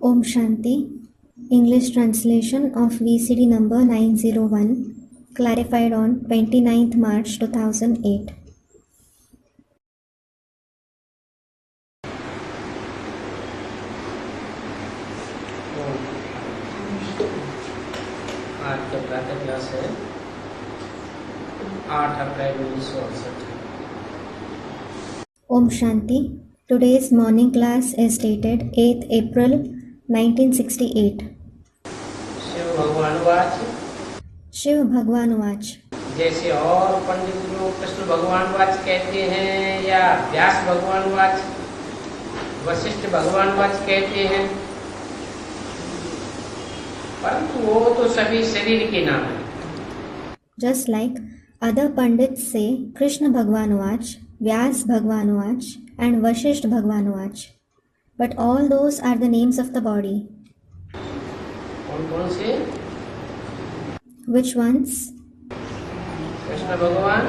Om Shanti. English translation of VCD number 901, clarified on 29th March 2008. आज का प्रातः class है 8 अप्रैल 1968। Om Shanti. Today's morning class is dated 8th April 1968. Shiv भगवान watch, Shiv भगवान watch. जैसे और पंडित लोग कृष्ण भगवान वाच कहते हैं या व्यास भगवान वाच, वशिष्ठ भगवान वाच कहते हैं, परंतु वो तो सभी शरीर के नाम है। Just like other pandits say Krishna Bhagwan Vach, Vyas Bhagwan Vach and Vashisht Bhagwan Vach. But all those are the names of the body. कौन कौन से? Which ones? कृष्ण भगवान,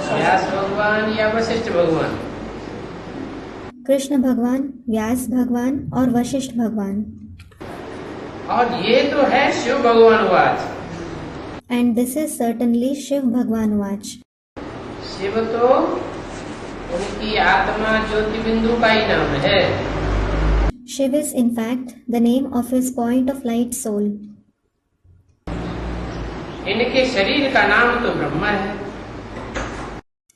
व्यास भगवान या वशिष्ठ भगवान? कृष्ण भगवान, व्यास भगवान और वशिष्ठ भगवान। और ये तो है शिव भगवान वाच। And this is certainly Shiv Bhagwan Vach. Shiv तो उनकी आत्मा ज्योति बिंदु का ही नाम है। Shiv is in fact the name of his point of light soul. इनके शरीर का नाम तो ब्रह्मा है।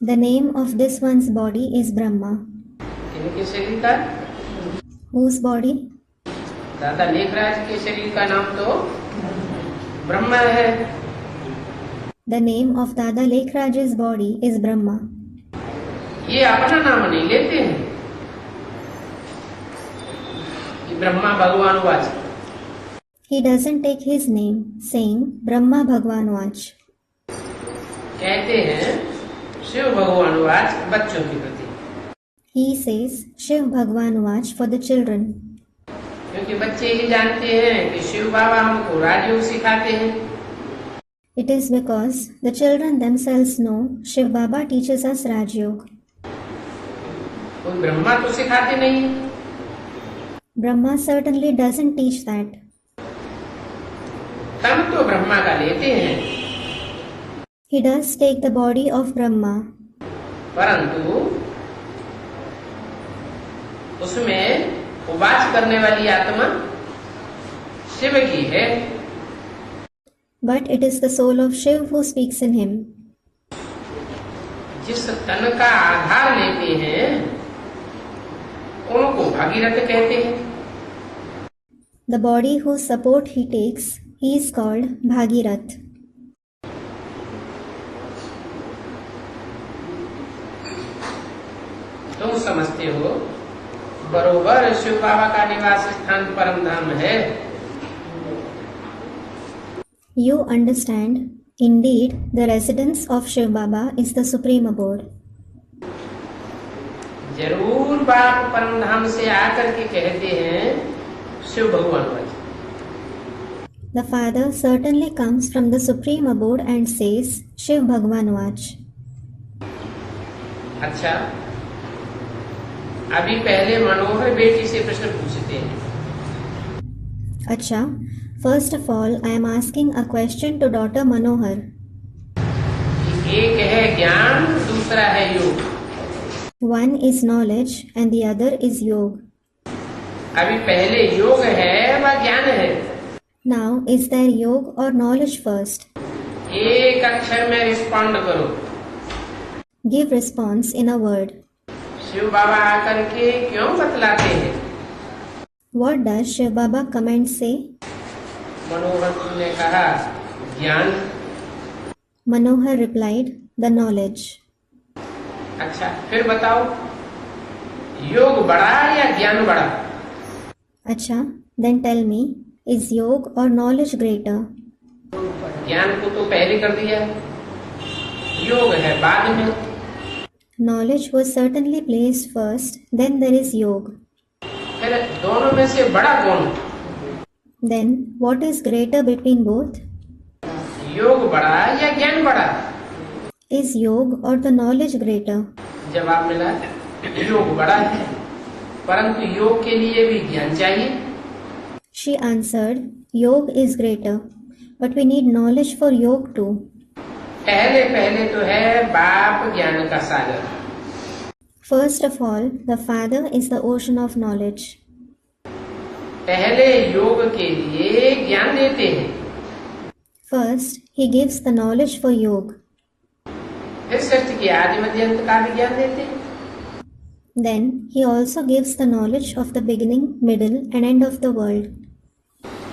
The name of this one's body is Brahma. इनके शरीर का? Whose body? दादा लेखराज के शरीर का नाम तो ब्रह्मा है। The name of Dada Lekhraj's body is Brahma. ये अपना नाम नहीं लेते हैं कि ब्रह्मा भगवान watch. He doesn't take his name saying Brahma Bhagwan Vach. कहते हैं शिव भगवान वाच बच्चों के प्रति। He says Shiv Bhagwan Vach for the children. क्योंकि बच्चे ही जानते हैं कि शिव बाबा हमको राजयोग सिखाते हैं। It is because the children themselves know Shiv Baba teaches us Raj Yoga. कोई ब्रह्मा तो सिखाते नहीं। Brahma certainly doesn't teach that. तब तो ब्रह्मा का लेते हैं, He does take the body of Brahma, परंतु उसमें उवाच करने वाली आत्मा शिव की है। but it is the soul of Shiv who speaks in him. जिस तन का आधार लेते हैं उनको भागीरथ कहते हैं। The body whose support he takes, he is called Bhagirath. तुम समझते हो बरोबर शिव बाबा का निवास स्थान परम धाम है। You understand, indeed, the residence of Shiv Baba is the supreme abode. जरूर बाप परम धाम से आकर के कहते हैं शिव भगवान watch. The father certainly comes from the supreme abode and says Shiv Bhagwan Vach. अच्छा, अभी पहले मनोहर बेटी से प्रश्न पूछते हैं। Acha, first of all, I am asking a question to daughter Manohar. एक है ज्ञान, दूसरा है योग। One is knowledge and the other is yoga. अभी पहले योग है व ज्ञान है? Now, is there yoga or knowledge first? एक अक्षर में रिस्पॉन्ड करो। Give response in a word. Shiv बाबा आकर के क्यों बतलाते हैं? What does Shiv Baba comment say? मनोहर ने कहा ज्ञान। Manohar replied, the knowledge. अच्छा, फिर बताओ योग बड़ा या ज्ञान बड़ा? Acha, then tell me, is yoga or knowledge greater? ज्ञान को तो पहले कर दिया, योग है बाद में। Knowledge was certainly placed first, then there is yoga. फिर दोनों में से बड़ा कौन? Then, what is greater between both? योग बड़ा या ज्ञान बड़ा? Is yoga or the knowledge greater? जवाब मिला योग बड़ा है, परंतु योग के लिए भी ज्ञान चाहिए। She answered, Yoga is greater, but we need knowledge for yoga too. पहले पहले तो है बाप ज्ञान का सागर। First of all, the Father is the ocean of knowledge. पहले योग के लिए ज्ञान देते हैं, First, He gives the knowledge for yoga. फिर सृष्टि के आदि मध्य अंत का भी ज्ञान देते हैं। Then, He also gives the knowledge of the beginning, middle, and end of the world.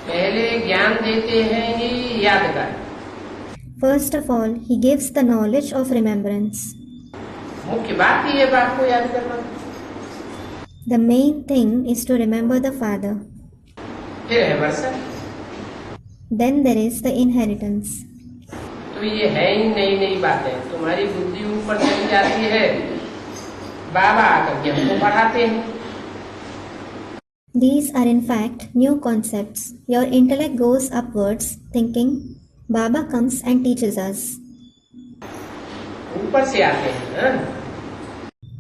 पहले ज्ञान देते हैं ही याद का। First of all, He gives the knowledge of remembrance. मुख्य बात ही है बाप को याद करना। The main thing is to remember the Father. फिर है वर्षन। Then there is the inheritance. तो ये है ही नई नई बातें, तुम्हारी बुद्धि ऊपर चली जाती है, बाबा आकर के हमको पढ़ाते हैं। These are in fact new concepts. Your intellect goes upwards, thinking, Baba comes and teaches us. ऊपर से आते हैं ना?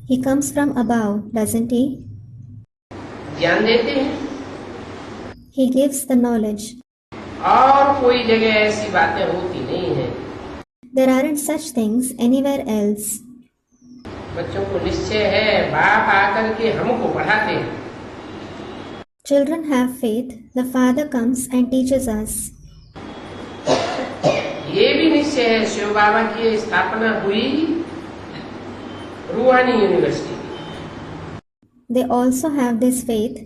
He comes from above, doesn't he? ज्ञान देते हैं। He gives the knowledge. और कोई जगह ऐसी बातें होती नहीं है। There aren't such things anywhere else. बच्चों को निश्चय है, बाप आकर के हमको पढ़ाते हैं। Children have faith. The Father comes and teaches us. ये भी निश्चय है, शिव बाबा की स्थापना हुई रूहानी university. They also have this faith.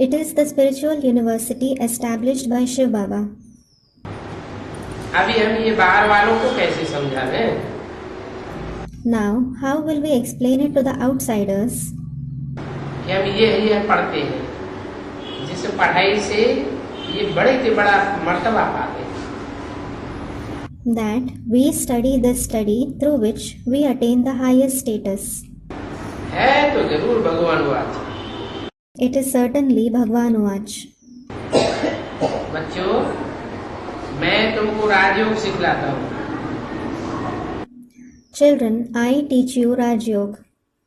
It is the spiritual university established by Shiv Baba. अभी हम ये बाहर वालों को कैसे समझावें? Now, how will we explain it to the outsiders? कि हम ये पढ़ते हैं, जिस पढ़ाई से ये बड़े से बड़ा मर्तबा पाते हैं। That we study this study through which we attain the highest status. है तो जरूर भगवान watch. It is certainly Bhagwan Vach. बच्चों, मैं तुमको राजयोग सिखलाता हूँ। Children, I teach you Raj Yoga.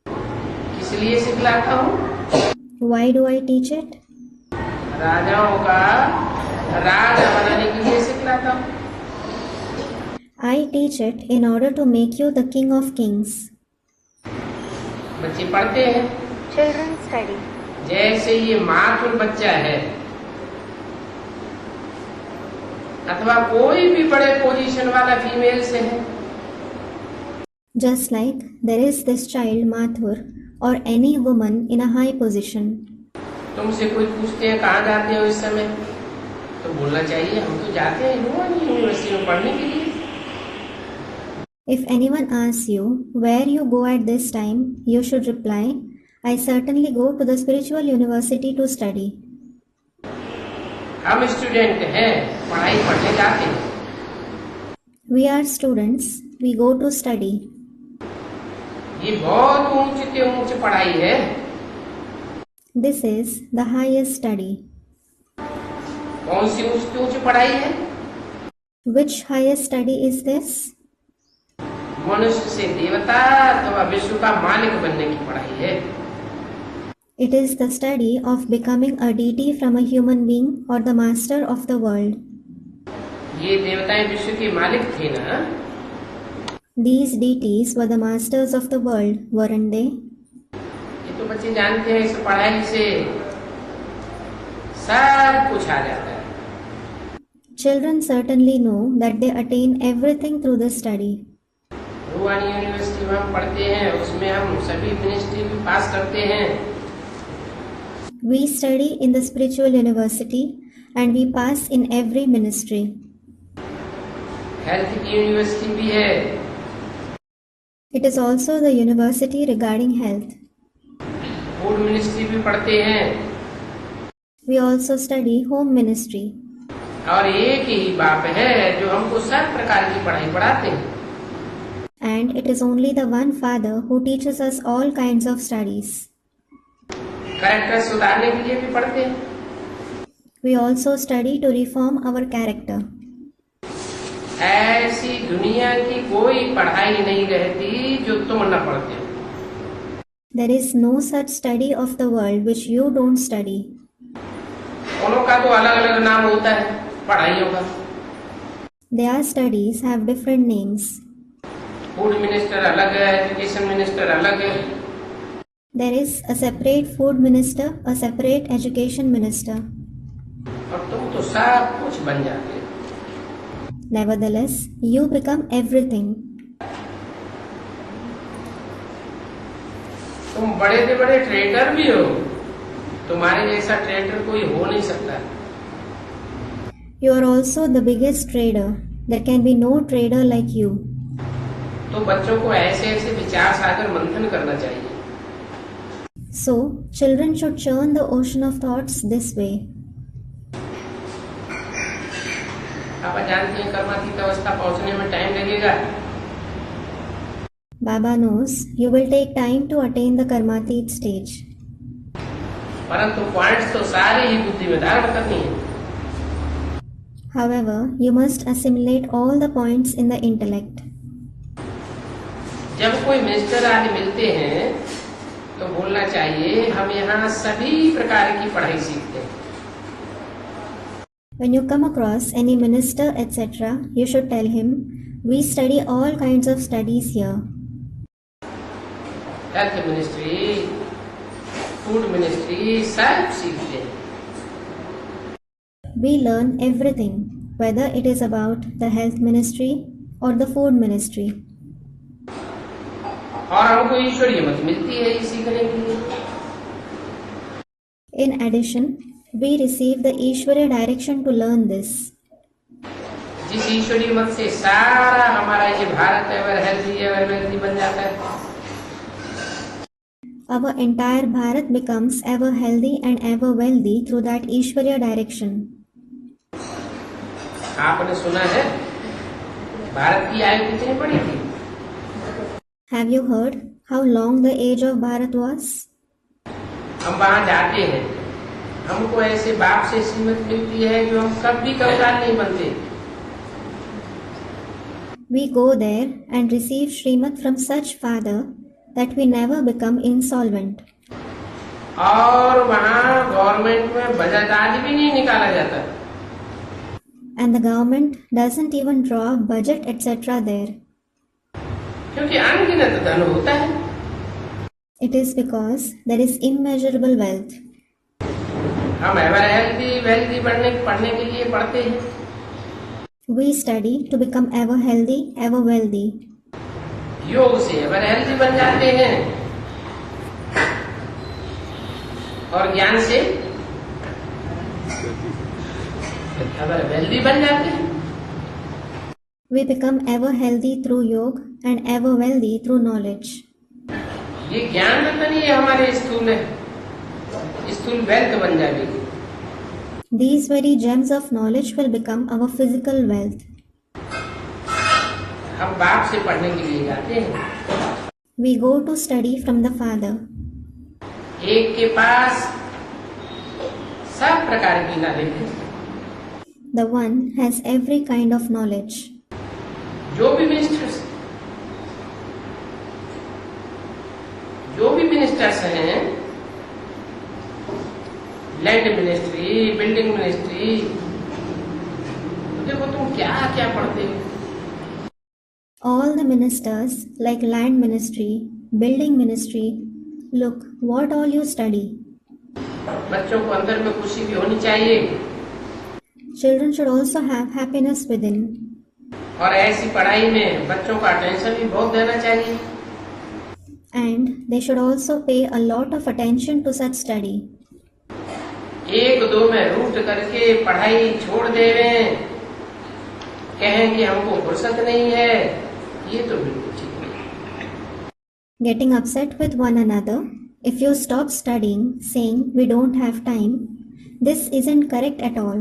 किस लिए सिखलाता हूँ? Why do I teach it? राजाओं का राजा बनाने के लिए सिखलाता हूँ। I teach it in order to make you the king of kings. बच्चे पढ़ते हैं। Children study. जैसे ये मातुल बच्चा है अथवा कोई भी बड़े पोजीशन वाला फीमेल से है, Just like there is this child Mathur or any woman in a high position. तुमसे कोई पूछते हैं कहाँ जाते हो इस समय, तो बोलना चाहिए हम तो जाते हैं रूहानी यूनिवर्सिटी में पढ़ने के लिए। If anyone asks you where you go at this time, you should reply, I certainly go to the spiritual university to study. हम स्टूडेंट हैं, पढ़ाई पढ़ने जाते हैं। We are students, we go to study. ये बहुत ऊंची से ऊंची पढ़ाई है। This is the highest study. कौन सी ऊंची ऊंची पढ़ाई है? Which highest study is this? मनुष्य से देवता अथवा विश्व का मालिक बनने की पढ़ाई है। It is the study of becoming a deity from a human being or the master of the world. ये देवताएं विश्व के मालिक थे ना? These deities were the masters of the world, weren't they? ये तो बच्चे जानते हैं, इस पढ़ाई से सब कुछ आ जाता है। Children certainly know that they attain everything through this study. रूहानी यूनिवर्सिटी में हम पढ़ते हैं, उसमें हम सभी मिनिस्ट्री भी पास करते हैं। We study in the spiritual university and we pass in every ministry. Health की यूनिवर्सिटी भी है। It is also the university regarding health. Food ministry भी पढ़ते हैं। We also study home ministry. और एक ही बाप है जो हमको सब प्रकार की पढ़ाई पढ़ाते हैं। And it is only the one Father who teaches us all kinds of studies. Character सुधारने के लिए भी पढ़ते हैं। We also study to reform our character. ऐसी दुनिया की कोई पढ़ाई नहीं रहती जो तुम न पढ़ते हो। There is no such study of the world which you don't study. उनों का तो अलग अलग नाम होता है पढ़ाइयों का। Their studies have different names. Food minister अलग है, एजुकेशन मिनिस्टर अलग है। There is a separate food minister, a separate education minister. और तुम तो सब कुछ बन जाते हो। Nevertheless, you become everything. तुम बड़े से बड़े ट्रेडर भी हो, तुम्हारे जैसा ट्रेडर कोई हो नहीं सकता। You are also the biggest trader. There can be no trader like you. तो बच्चों को ऐसे ऐसे विचार सागर मंथन करना चाहिए। So, children should churn the ocean of thoughts this way. आप जानते हैं कर्मातीत अवस्था पहुंचने में टाइम लगेगा। Baba knows you will take time to attain the Karmatit stage. परंतु पॉइंट्स तो सारे ही बुद्धि में धारण करनी है। However, you must assimilate all the points in the intellect. जब कोई मिनिस्टर आदि मिलते हैं तो बोलना चाहिए हम यहाँ सभी प्रकार की पढ़ाई सीखते हैं। When you come across any minister, etc., you should tell him, we study all kinds of studies here. Health ministry, food ministry सब सीखते हैं। We learn everything, whether it is about the health ministry or the food ministry. और हमको ईश्वरीय मत मिलती है ये सीखने के लिए। In addition, we receive the Ishwarya direction to learn this. जिस ईश्वरीय मत से सारा हमारा ये Bharat ever healthy ever wealthy बन जाता है। Our entire Bharat becomes ever healthy and ever wealthy through that Ishwarya direction. आपने सुना है भारत की आयु कितनी बड़ी थी? Have you heard how long the age of Bharat was? हम वहां जाते हैं, हमको ऐसे बाप से सीमित मिलती है जो हम कभी कंगाल नहीं बनते। We go there and receive Srimad from such father that we never become insolvent. और वहाँ गवर्नमेंट में बजट आदि भी नहीं निकाला जाता। And the government doesn't even draw a budget, etc. there. क्योंकि अनगिनत धन होता है। It is because there is immeasurable wealth. हम एवर हेल्थी वेल्थी पढ़ने के लिए पढ़ते हैं। We study to become ever healthy, ever wealthy. योग से एवर हेल्थी बन जाते हैं और ज्ञान से एवर वेल्थी बन जाते हैं। We become ever healthy through yoga and ever wealthy through knowledge. ये ज्ञान रतन ही हमारे स्थूल वेल्थ बन जाएगी। These very gems of knowledge will become our physical wealth. हम बाप से पढ़ने के लिए जाते हैं। We go to study from the Father. एक के पास सब प्रकार की नॉलेज है। The one has every kind of knowledge. जो भी मिनिस्टर्स हैं, लैंड मिनिस्ट्री, बिल्डिंग मिनिस्ट्री, देखो तुम क्या क्या पढ़ते हो। All the ministers, like land ministry, building ministry, look what all you study. बच्चों को अंदर में खुशी भी होनी चाहिए। Children should also have happiness within. और ऐसी पढ़ाई में बच्चों का अटेंशन भी बहुत देना चाहिए। And they should also pay a lot of attention to such study. एक दो में रूठ करके पढ़ाई छोड़ देवें, कहें कि हमको फुर्सत नहीं है, ये तो बिल्कुल ठीक नहीं। Getting upset with one another if you stop studying, saying we don't have time, this isn't correct at all.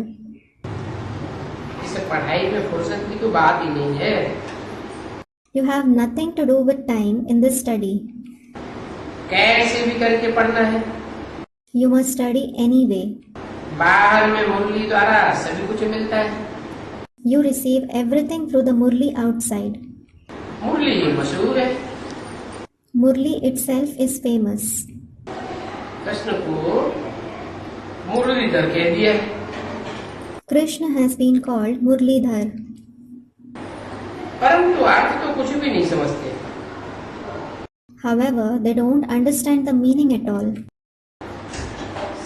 इस पढ़ाई में फुर्सत की तो बात ही नहीं है। You have nothing to do with time in this study. कैसे भी करके पढ़ना है। You must study anyway. बाहर में मुरली द्वारा सभी कुछ मिलता है। You receive everything through the Murli outside. मुरली मशहूर है। Murli itself is famous. Krishna को मुरलीधर कह दिया। Krishna has been called Murlidhar. परंतु अर्थ तो कुछ भी नहीं समझते। However, they don't understand the meaning at all.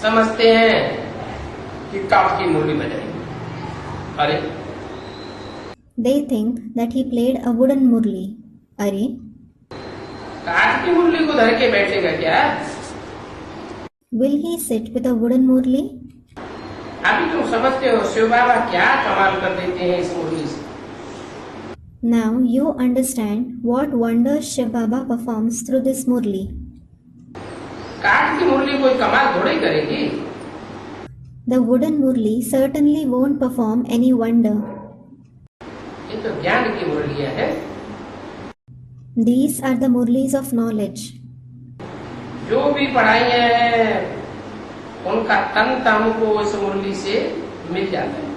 समझते हैं कि काठ की मुरली बजाई। अरे They think that he played a wooden murli. Are? काठ की मुरली को धर के बैठेगा क्या? Will he sit with a wooden murli? अभी तुम समझते हो शिव बाबा क्या कमाल कर देते हैं इस मुरली से। Now you understand what wonders Shiv Baba performs through this murli. काठ की मुरली कोई कमाल थोड़ी करेगी। The wooden murli certainly won't perform any wonder. ये तो ज्ञान की मुरलियां है। These are the murlis of knowledge. जो भी पढ़ाइयां हैं उनका तंत्र हमको इस मुरली से मिल जाता है।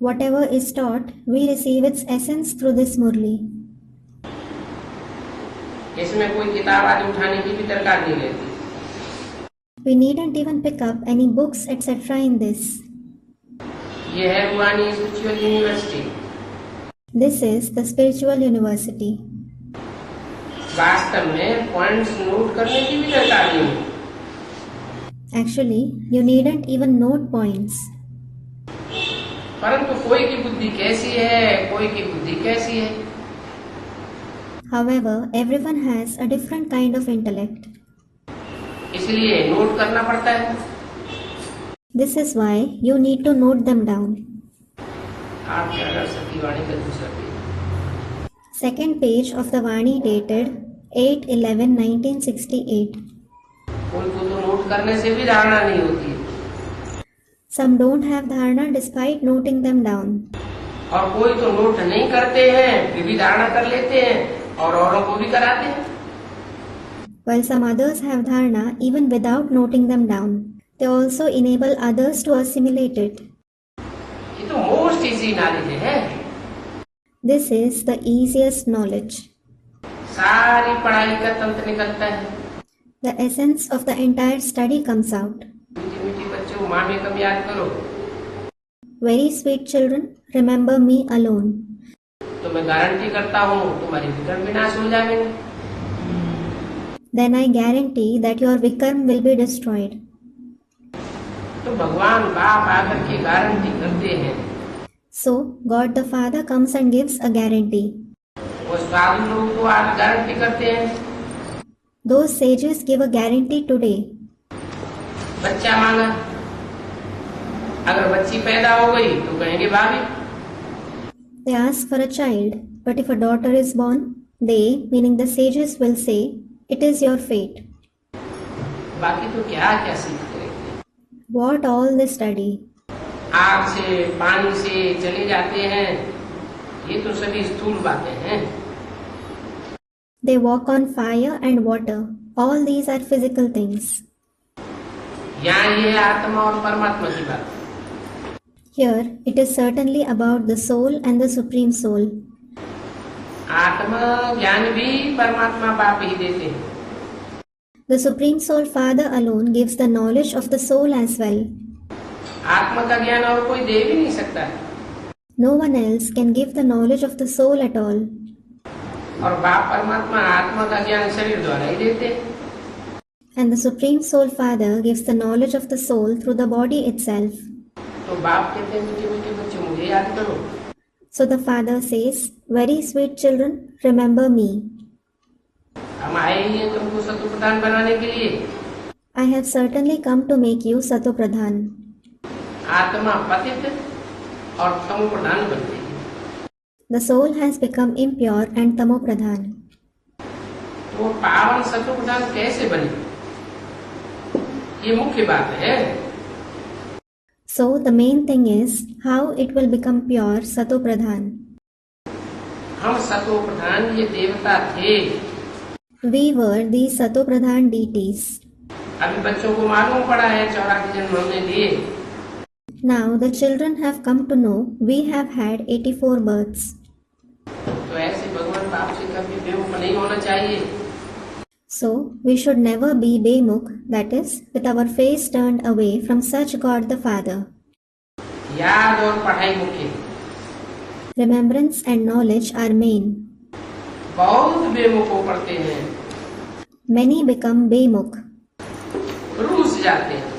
Whatever is taught, we receive its essence through this murli. इसमें कोई किताब आदि उठाने की भी दरकार नहीं रहती। We needn't even pick up any books etc. in this. ये है रूहानी spiritual university. This is the spiritual university. वास्तव में पॉइंट्स नोट करने की भी दरकार नहीं है। Actually, you needn't even note points. परंतु कोई की बुद्धि कैसी है, कोई की बुद्धि कैसी है। However, everyone has a different kind of intellect. इसलिए नोट करना पड़ता है। This is why you need to note them down. आप क्या कर सकती वाणी का दूसरा page. Second page of the Vani dated 8/11/1968. कोई को तो नोट करने से भी धारणा नहीं होती है। Some don't have dharana despite noting them down. और कोई तो नोट नहीं करते हैं फिर भी धारणा कर लेते हैं और औरों को भी कराते हैं। While some others have dharana even without noting them down, they also enable others to assimilate it. ये तो मोस्ट इजी नॉलेज है। This is the easiest knowledge. सारी पढ़ाई का तंत्र निकलता है। The essence of the entire study comes out. मीठी मीठी बच्चों माँ में कम याद करो। Very sweet children, remember me alone. तो मैं गारंटी करता हूँ तुम्हारी विकर्म विनाश हो जाएंगे। Then I guarantee that your Vikarm will be destroyed. तो भगवान बाप आकर के गारंटी करते हैं। So, God the Father comes and gives a guarantee. वो साधु लोग तो आज गारंटी करते हैं। Those sages give a guarantee today. बच्चा मांगा, अगर बच्ची पैदा हो गई तो कहेंगे भाभी। They ask for a child, but if a daughter is born, they, meaning the sages, will say, it is your fate. बाकी तो क्या क्या सीखते रहते हैं। What all they study. आग से पानी से चले जाते हैं, ये तो सभी स्थूल बातें हैं। They walk on fire and water. All these are physical things. यहाँ ये आत्मा और परमात्मा की बात है। Here, it is certainly about the soul and the Supreme Soul. आत्मा ज्ञान भी परमात्मा बाप ही देते हैं। The Supreme Soul Father alone gives the knowledge of the soul as well. आत्मा का ज्ञान और कोई दे भी नहीं सकता। No one else can give the knowledge of the soul at all. और बाप परमात्मा आत्मा का ज्ञान शरीर द्वारा ही देते हैं। And the Supreme Soul Father gives the knowledge of the soul through the body itself. तो बाप कहते हैं मीठे मीठे बच्चे मुझे याद करो। So the Father says, very sweet children, remember me. हम आए ही हैं तुमको सत्व प्रधान बनाने के लिए। I have certainly come to make you Sato Pradhan. आत्मा पतित और तमो प्रधान बन गई। The soul has become impure and Tamo Pradhan. तो पावन सत्व प्रधान कैसे बने, ये मुख्य बात है। So the main thing is how it will become pure Sato Pradhan. हम सत्व प्रधान ये देवता थे। We were these Sato Pradhan deities. अभी बच्चों को मालूम पड़ा है 84 जन्म हमने लिए। Now the children have come to know we have had 84 births. तो ऐसे भगवान बाप से कभी बेवकूफ नहीं होना चाहिए। So, we should never be Bemukh, that is, with our face turned away from such God the Father. याद और पढ़ाई मुख्य, Remembrance and knowledge are main. बहुत बेमुख हो पड़ते हैं, Many become Bemukh. रूस जाते हैं।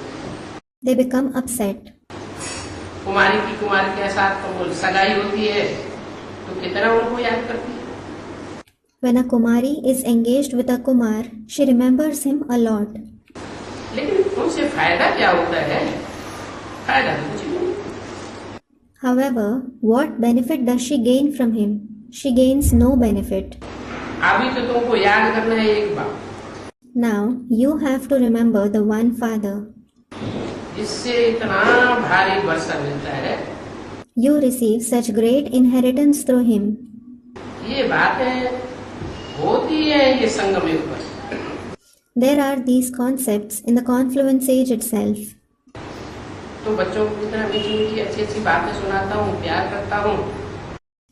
They become upset. कुमारी की कुमार के साथ तो सगाई होती है तो कितना उनको याद करती है। When a Kumari is engaged with a Kumar, she remembers him a lot. लेकिन उनसे फायदा क्या होता है? फायदा तो कुछ नहीं। However, what benefit does she gain from him? She gains no benefit. अभी तो तुमको याद करना है एक बात, Now, you have to remember the one Father. जिससे इतना भारी वर्षा मिलता है। You receive such great inheritance through him. ये बातें होती है ये संगम युग पर। There are these concepts in the confluence age itself. तो बच्चों को कितना मीठी मीठी अच्छी अच्छी बातें सुनाता हूँ, प्यार करता हूँ।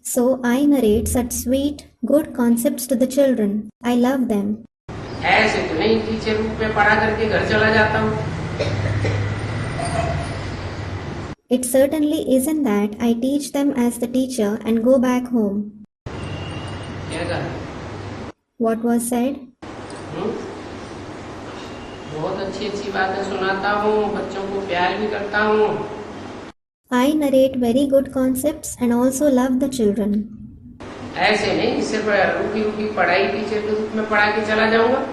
So I narrate such sweet, good concepts to the children. I love them. ऐसे तो नहीं टीचर रूप में पढ़ा करके घर चला जाता हूँ। It certainly isn't that I teach them as the teacher and go back home. क्या कहा? What was said? बहुत अच्छी अच्छी बातें सुनाता हूँ, बच्चों को प्यार भी करता हूँ। I narrate very good concepts and also love the children. ऐसे नहीं सिर्फ रुकी रुकी पढ़ाई टीचर के रूप में पढ़ा के चला जाऊंगा।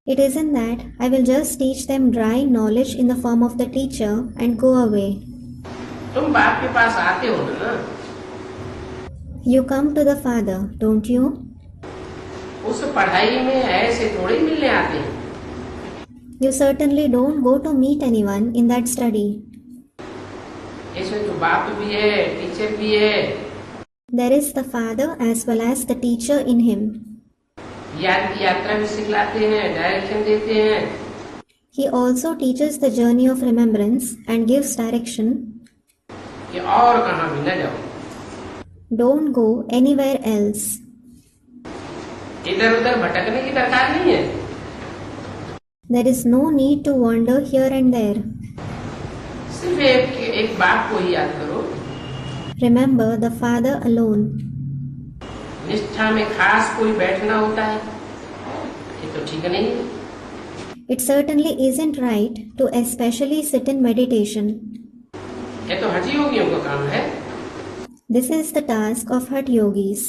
It isn't that I will just teach them dry knowledge in the form of the teacher and go away. तुम बाप के पास आते हो ना? You come to the Father, don't you? उस पढ़ाई में ऐसे थोड़ी मिलने आते हैं। You certainly don't go to meet anyone in that study. इसमें तो बाप भी है, टीचर भी है। There is the Father as well as the teacher in him. याद की यात्रा भी सिखलाते हैं, डायरेक्शन देते हैं। He also teaches the journey of remembrance and gives direction. कि और कहाँ भी न जाओ। Don't go anywhere else. इधर उधर भटकने की दरकार नहीं है। There is no need to wander here and there. सिर्फ एक बाप को ही याद करो। Remember the Father alone. निष्ठा में खास कोई बैठना होता है, ये तो ठीक नहीं है। It certainly isn't right to especially sit in meditation. ये तो हठ योगियों का काम है। This is the task of Hatha Yogis.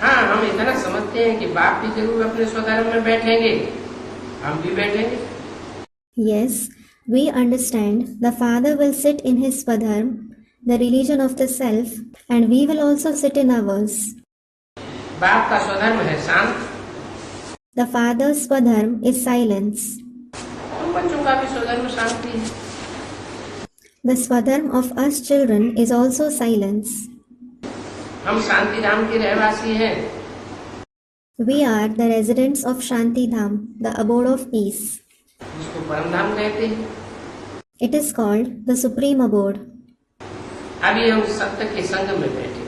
हाँ, हम इतना समझते हैं कि बाप भी जरूर अपने स्वधर्म में बैठेंगे, हम भी बैठेंगे। Yes, we understand the Father will sit in his Swadharma, the religion of the self, and we will also sit in ours. बाप का स्वधर्म है शांत। The Father's Swadharma is silence. तो बच्चों का भी स्वधर्म शांति है। The Swadharma of us children is also silence. हम शांति धाम के रहवासी हैं। We are the residents of Shanti Dham, the abode of peace. जिसको परम धाम कहते हैं। It is called the supreme abode. अभी हम सत्य के संग में बैठे।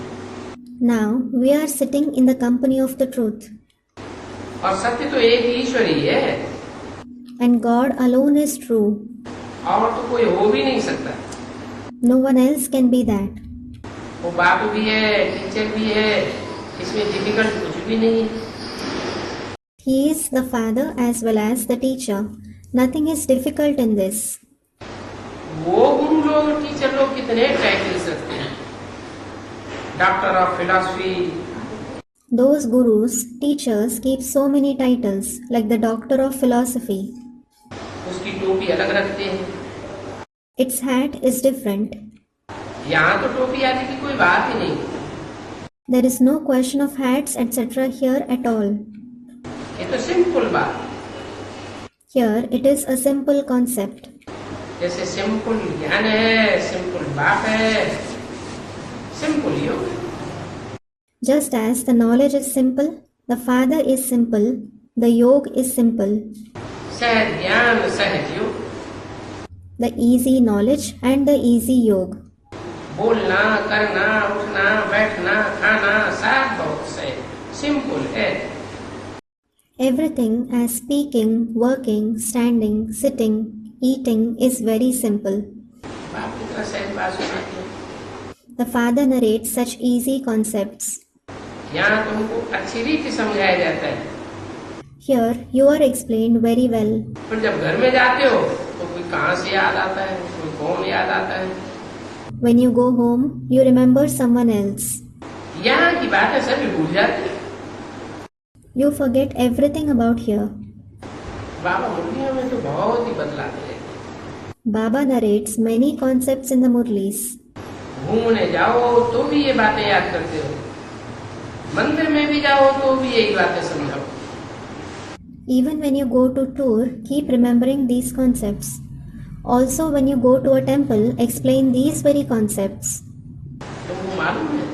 Now we are sitting in the company of the truth. और सत्य तो एक ही ईश्वर ही है। And God alone is true. और तो कोई हो भी नहीं सकता। No one else can be that. वो बाप भी है, टीचर भी है, इसमें डिफिकल्ट कुछ भी नहीं है। He is the Father as well as the teacher. Nothing is difficult in this. वो गुरु लोग, टीचर लोग कितने टाइटल्स रखते हैं, doctor of philosophy. Those gurus, teachers keep so many titles like the Doctor of Philosophy. उसकी टोपी अलग रखते हैं। Its hat is different. यहाँ तो टोपी आदि की कोई बात ही नहीं। There is no question of hats etc. here at all. ये तो सिंपल बात। Here it is a simple concept. जैसे सिंपल ज्ञान है, सिंपल बाप है, सिंपल योग। Just as the knowledge is simple, the Father is simple, the yoga is simple. सहज ज्ञान सहज योग। The easy knowledge and the easy yoga. बोलना, करना, उठना, बैठना, खाना सब बहुत सहज सिंपल है। everything as speaking, working, standing, sitting, eating is very simple. बाप की तरह सहज बात सुनाते हैं। The father narrates such easy concepts. यहाँ तुमको अच्छी रीति समझाया जाता है। Here you are explained very well. पर जब घर में जाते हो तो कोई कहाँ से याद आता है, कोई कौन याद आता है। When you go home, you remember someone else. यहाँ की बातें सभी भूल जाती है। You forget everything about here. बाबा मुरलियों में तो बहुत ही बदलाते हैं। Baba narrates many concepts in the Murlis. घूमने जाओ तो भी ये बातें याद करते हो, मंदिर में भी जाओ तो भी यही बातें समझाओ। Even when you go to tour, keep remembering these concepts. Also, when you go to a temple, explain these very concepts. तुमको मालूम है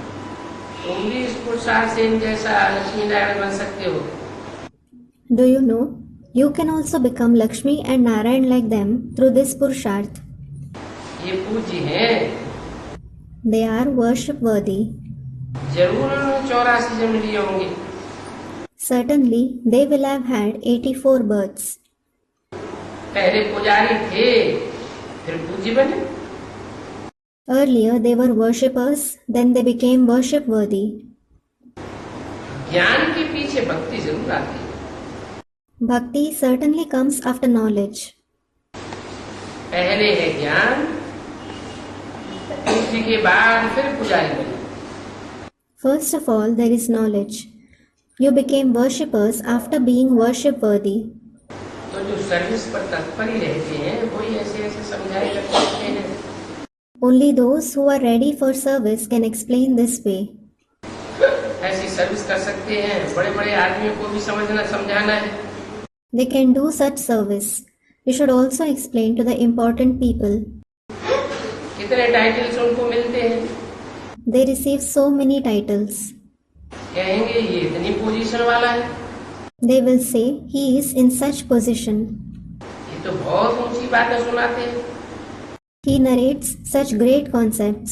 तुम भी इस पुरुषार्थ से इन जैसा लक्ष्मी नारायण बन सकते हो। Do you know? You can also become Lakshmi and Narayan like them through this Purusharth. ये पूज्य हैं, They are worship worthy. जरूर उन्होंने 84 जन्म लिए होंगे। Certainly, they will have had 84 births. पहले पुजारी थे, फिर पूज्य बने। Earlier, they were worshippers, then they became worship worthy. ज्ञान के पीछे भक्ति जरूर आती है। Bhakti certainly comes after knowledge. पहले है ज्ञान, पूज्य के बाद फिर पुजारी बने। First of all, there is knowledge. You became worshippers after being worship worthy. तो जो सर्विस पर तत्पर ही रहते हैं वही ऐसे ऐसे समझाए करते हैं। Only those who are ready for service can explain this way. ऐसी सर्विस कर सकते हैं, बड़े बड़े आदमियों को भी समझाना है। They can do such service. You should also explain to the important people. कितने टाइटल्स उनको मिलते हैं। They receive so many titles. कहेंगे ये इतनी पोजीशन वाला है, They will say, he is in such position. ये तो बहुत ऊंची बातें सुनाते हैं। He narrates such great concepts.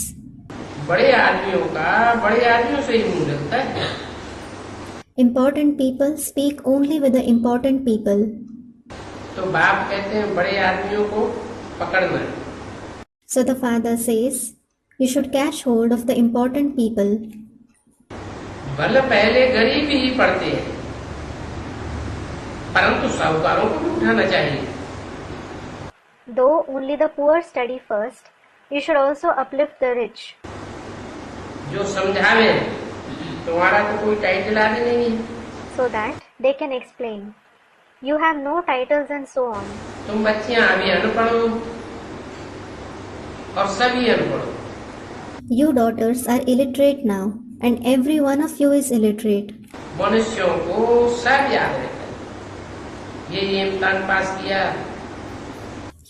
बड़े आदमियों से ही मुंह लगता है। Important people speak only with the important people. तो बाप कहते हैं बड़े आदमियों को पकड़ना है। So the father says, you should catch hold of the important people. भले पहले गरीब ही पढ़ते हैं, परंतु साहूकारों को भी उठाना चाहिए। Though only the poor study first, you should also uplift the rich. जो समझावे तुम्हारा तो कोई टाइटल आदि नहीं है, So that they can explain. You have no titles and so on. तुम बच्चियां अभी अनपढ़ हो और सभी अनपढ़ हो। You daughters are illiterate now, and every one of you is illiterate. मनुष्यों को सब याद रहता है, ये इम्तिहान पास किया।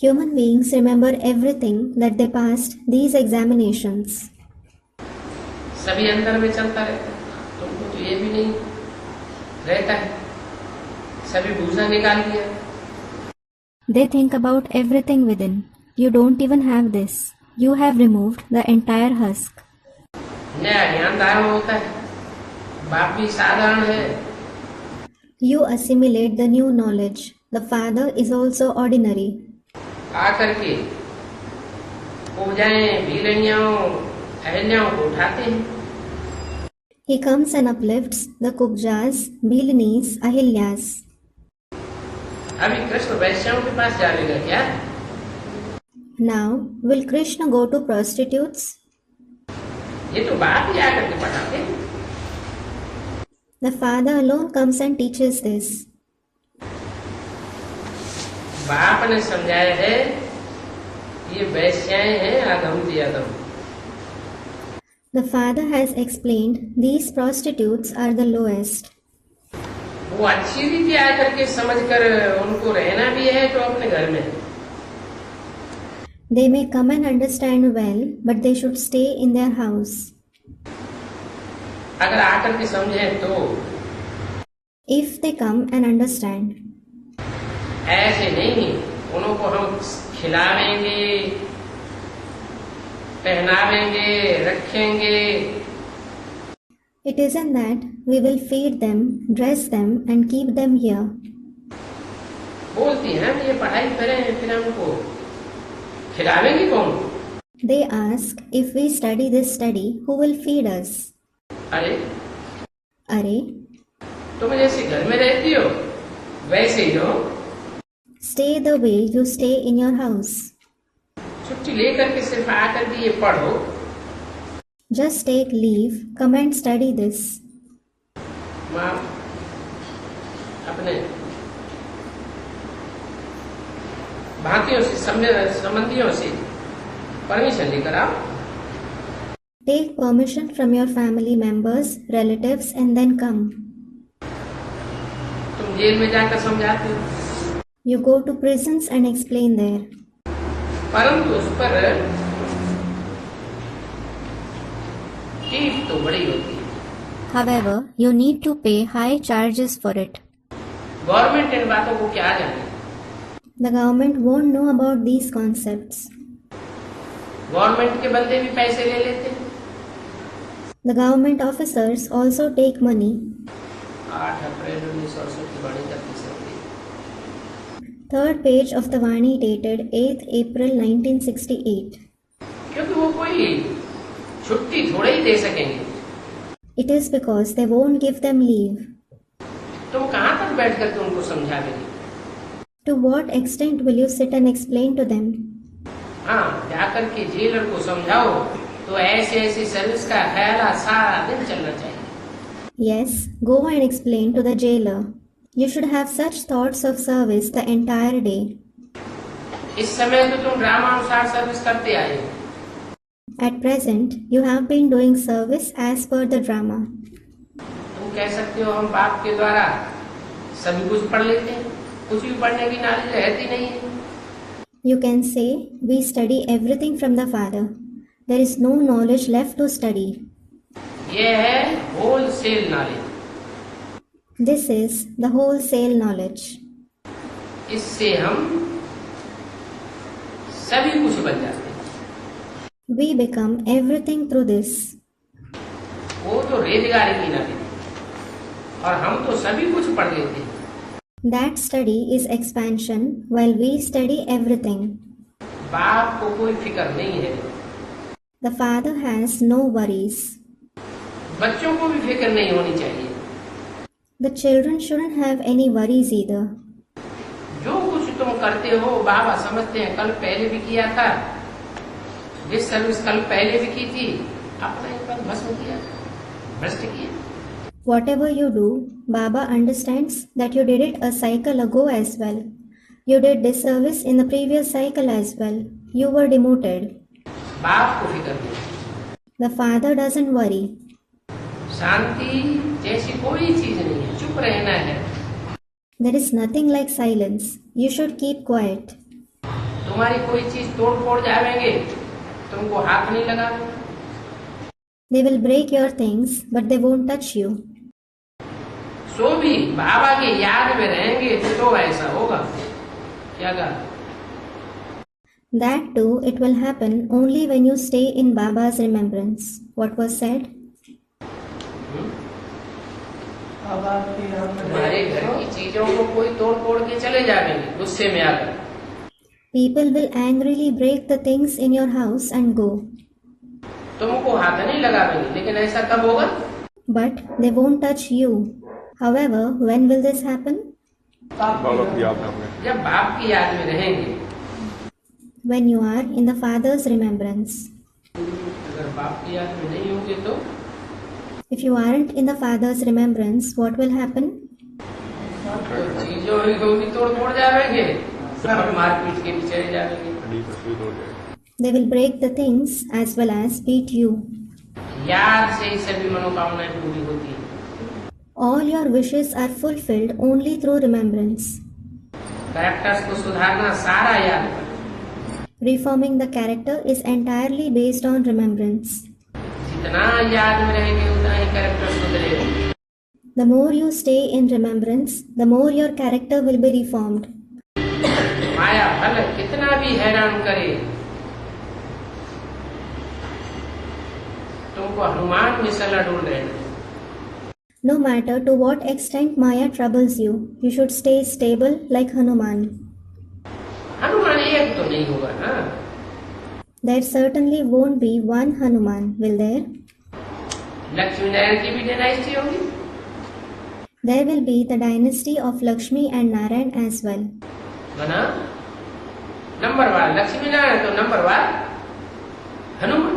Human beings remember everything that they passed these examinations. सभी अंदर में चलता रहता है, तुमको तो ये भी नहीं रहता है, सभी भूसा निकाल दिया। They think about everything within. You don't even have this. You have removed the entire husk. नया ज्ञान धारण होता है, बाप भी साधारण है। You assimilate the new knowledge. The father is also ordinary. आकर के पूजाएं भीलनियाओं अहल्याओं को उठाते हैं। He comes and uplifts the Kubjas, Bhilinis, Ahilyas. अभी कृष्ण वैश्याओं के पास जाएगा क्या? Now, will Krishna go to prostitutes? ये तो बाप ही आकर के पढ़ाते हैं। The father alone comes and teaches this. बाप ने समझाया है ये वैश्याएं हैं अधम दी अधम। The father has explained these prostitutes are the lowest. वो अच्छी रीति आकर के समझ कर उनको रहना भी है तो अपने घर में। They may come and understand well, but they should stay in their house. अगर आकर के समझे तो If they come and understand. ऐसे नहीं, उनको हम खिलावेंगे, पहनावेंगे, रखेंगे। It isn't that we will feed them, dress them, and keep them here. बोलती हैं ये पढ़ाई करें फिर हमको खिलावेंगे कौन? They ask, if we study this study, who will feed us? अरे तुम जैसे घर में रहती हो वैसे ही रहो. Stay the way you stay in your house. छुट्टी लेकर के सिर्फ आकर के ये पढ़ो. Just take leave, come and study this. माँ अपने भांतियों से संबंधियों से परमिशन लेकर आओ. Take permission from your family members, relatives, and then come. तुम जेल में जाकर समझाते हो. You go to prisons and explain there. परंतु उस पर फीस तो बड़ी होती है. However, you need to pay high charges for it. Government in बातों को क्या जाने. The government won't know about these concepts. Government के बंदे भी पैसे ले लेते हैं. The government officers also take money. 8 अप्रैल 1968 की वाणी का तीसरा page. Third page of the Vani dated 8th April 1968. क्योंकि वो कोई छुट्टी थोड़े ही दे सकेंगे. It is because they won't give them leave. तुम कहाँ तक बैठकर के उनको समझाओगे? To what extent will you sit and explain to them? हाँ, जाकर के जेलर को समझाओ तो ऐसे सर्विस का ख्याल सारा दिन चलना चाहिए. Yes, go and explain to the jailer. You should have such thoughts of service the entire day. इस समय तो तुम ड्रामानुसार सर्विस करते आए हो. At present, you have been doing service as per the drama. तुम कह सकते हो हम बाप के द्वारा सभी कुछ पढ़ लेते हैं, कुछ भी पढ़ने की नॉलेज रहती नहीं है. You can say, we study everything from the Father. There is no knowledge left to study. यह है wholesale knowledge. This is the wholesale knowledge. इससे हम सभी कुछ बन जाते हैं. We become everything through this. वो तो रेजगारी की नॉलेज और हम तो सभी कुछ पढ़ लेते हैं. That study is expansion while we study everything. बाप को कोई फिक्र नहीं है. The Father has no worries. बच्चों को भी फिक्र नहीं होनी चाहिए. The children shouldn't have any worries either. जो कुछ तुम करते हो बाबा समझते हैं कल पहले भी किया था. जिस सर्विस कल पहले भी की थी अपना एक बार भस्म किया, भ्रष्ट किया. Whatever you do, Baba understands that you did it a cycle ago as well. You did disservice in the previous cycle as well. You were demoted. बाप को फिक्र नहीं. The Father doesn't worry. शांति जैसी कोई चीज नहीं है. चुप रहना है. There is nothing like silence. You should keep quiet. तुम्हारी कोई चीज तोड़ फोड़ जाएंगे, तुमको हाथ नहीं लगाना. They will break your things, but they won't touch you. सो भी बाबा की याद में रहेंगे तो ऐसा होगा. क्या कहा? That too, it will happen only when you stay in Baba's remembrance. What was said? तुम्हारे घर की चीजों को कोई तोड़ फोड़ के चले जाएंगे गुस्से में आकर. People will angrily break the things in your house and go. तुमको हाथ नहीं लगाएंगे, लेकिन ऐसा कब होगा? But they won't touch you. However, when will this happen? जब बाप की याद में रहेंगे. When you are in the Father's remembrance. अगर बाप की याद में नहीं होंगे तो? If you aren't in the Father's remembrance, what will happen? चीजों को भी तोड़ फोड़ जाएंगे, सब मारपीट के भी चले जाएंगे. They will break the things as well as beat you. याद से ही सभी मनोकामनाएं पूरी होती है. All your wishes are fulfilled only through remembrance. Characters को सुधारना सारा याद पर. Reforming the character is entirely based on remembrance. जितना याद में रहेंगे उतना ही कैरेक्टर सुधरेगा. The more you stay in remembrance, the more your character will be reformed. माया भले कितना भी हैरान करे, तुमको हनुमान में सला डोल रहना. No matter to what extent Maya troubles you, you should stay stable like Hanuman. Hanuman एक तो नहीं होगा ना, There certainly won't be one Hanuman, will there? Lakshmi Narayan की भी डायनेस्टी होगी, There will be the dynasty of Lakshmi and Narayan as well. बना नंबरवार लक्ष्मी नारायण तो नंबरवार Hanuman.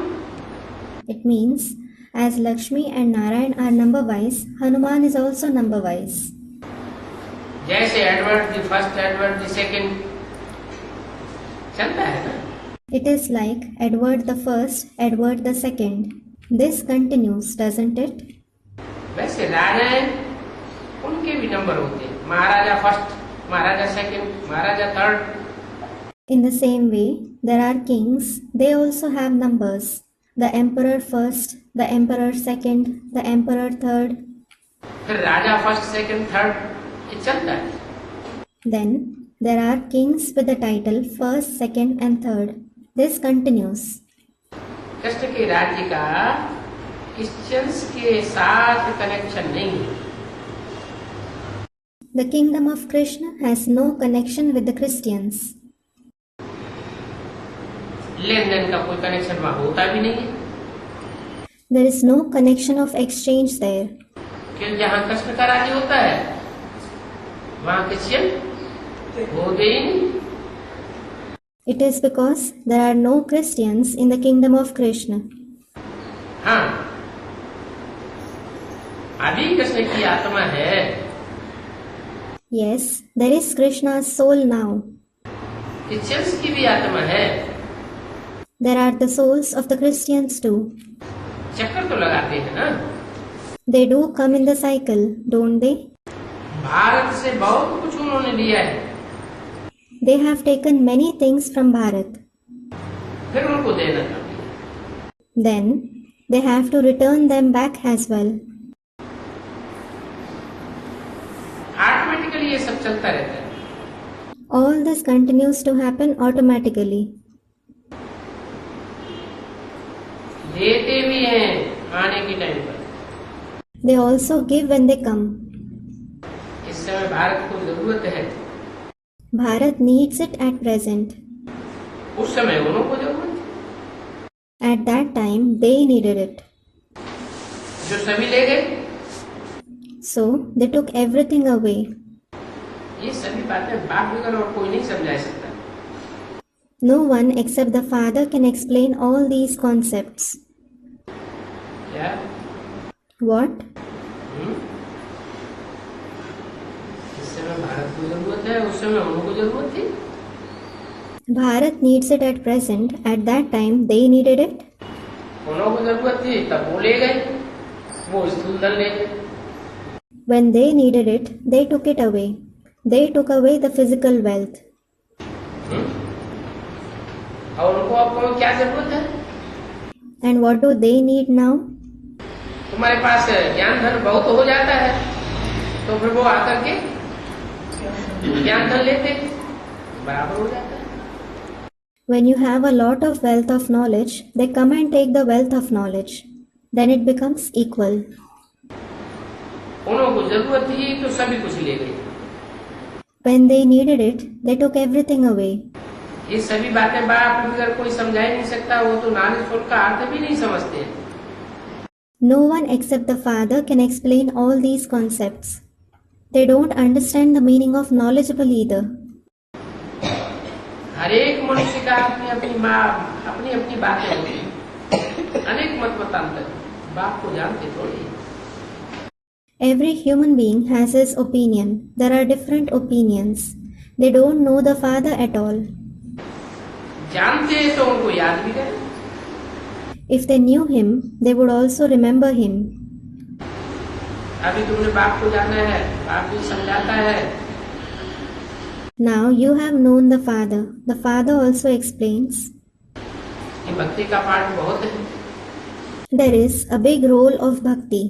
It means, as Lakshmi and Narayan are number-wise, Hanuman is also number-wise. जैसे Edward the first Edward the second चलता है ना, It is like Edward the First, Edward the Second. This continues, doesn't it? वैसे राजा है उनके भी number होते हैं, Maharaja first, Maharaja second, Maharaja third. In the same way, there are kings, they also have numbers. The emperor first, the emperor second, the emperor third. फिर राजा first second third ये चलता है। Then, there are kings with the title first, second and third. This continues. Krishna के राज्य का Christians के साथ connection नहीं है, The kingdom of Krishna has no connection with the Christians. लेन देन का कोई कनेक्शन वहां होता भी नहीं है, There is no connection of exchange there. कि जहाँ कृष्ण का राज्य होता है वहाँ क्रिश्चियन होते ही नहीं। It is because there are no Christians in the kingdom of Krishna. हाँ, अभी कृष्ण की आत्मा है, Yes, there is Krishna's soul now. Christians की भी आत्मा है, There are the souls of the Christians too. चक्कर तो लगाते हैं ना। They do come in the cycle, don't they? Bharat से बहुत कुछ उन्होंने लिया है, They have taken many things from Bharat. फिर उनको देना चाहिए। Then, they have to return them back as well. Automatically ये सब चलता रहता है। All this continues to happen automatically. देते भी हैं आने के टाइम पर। They also give when they come. इस समय भारत को जरूरत है, Bharat needs it at present. उस समय उनको जरूरत है, At that time, they needed it. जो सभी ले गए। So, they took everything away. ये सभी बातें बाप बगैर और कोई नहीं समझा सकता। No one except the Father can explain all these concepts. क्या? What? इस समय भारत को जरूरत है, उस समय उनको जरूरत थी। Bharat needs it at present. At that time, they needed it. उनको जरूरत थी तब वो ले गए, वो स्थूल धन ले गए। When they needed it, they took it away. They took away the physical wealth. और उनको अब क्या जरूरत है? And what do they need now? तुम्हारे पास ज्ञान धन बहुत हो जाता है तो फिर वो आकर के ज्ञान धन लेते बराबर हो जाता है। When you have a lot of wealth of knowledge, they come and take the wealth of knowledge. Then it becomes equal. उनको जरूरत थी तो सभी कुछ ले गए। When they needed it, they took everything away. ये सभी बातें बाप अगर कोई समझा ही नहीं सकता, वो तो नॉलेजफुल का अर्थ भी नहीं समझते। No one except the Father can explain all these concepts. They don't understand the meaning of knowledgeable either. हर एक मनुष्य का अपनी अपनी बातें होती हैं, अनेक मत मतांतर, बाप को जानते थोड़ी। Every human being has his opinion. There are different opinions. They don't know the Father at all. जानते तो उनको याद भी करें। If they knew him, they would also remember him. अभी तुमने बाप को जाना है, बाप भी समझाता है। Now you have known the Father. The Father also explains. कि भक्ति का पाठ बहुत है। There is a big role of bhakti.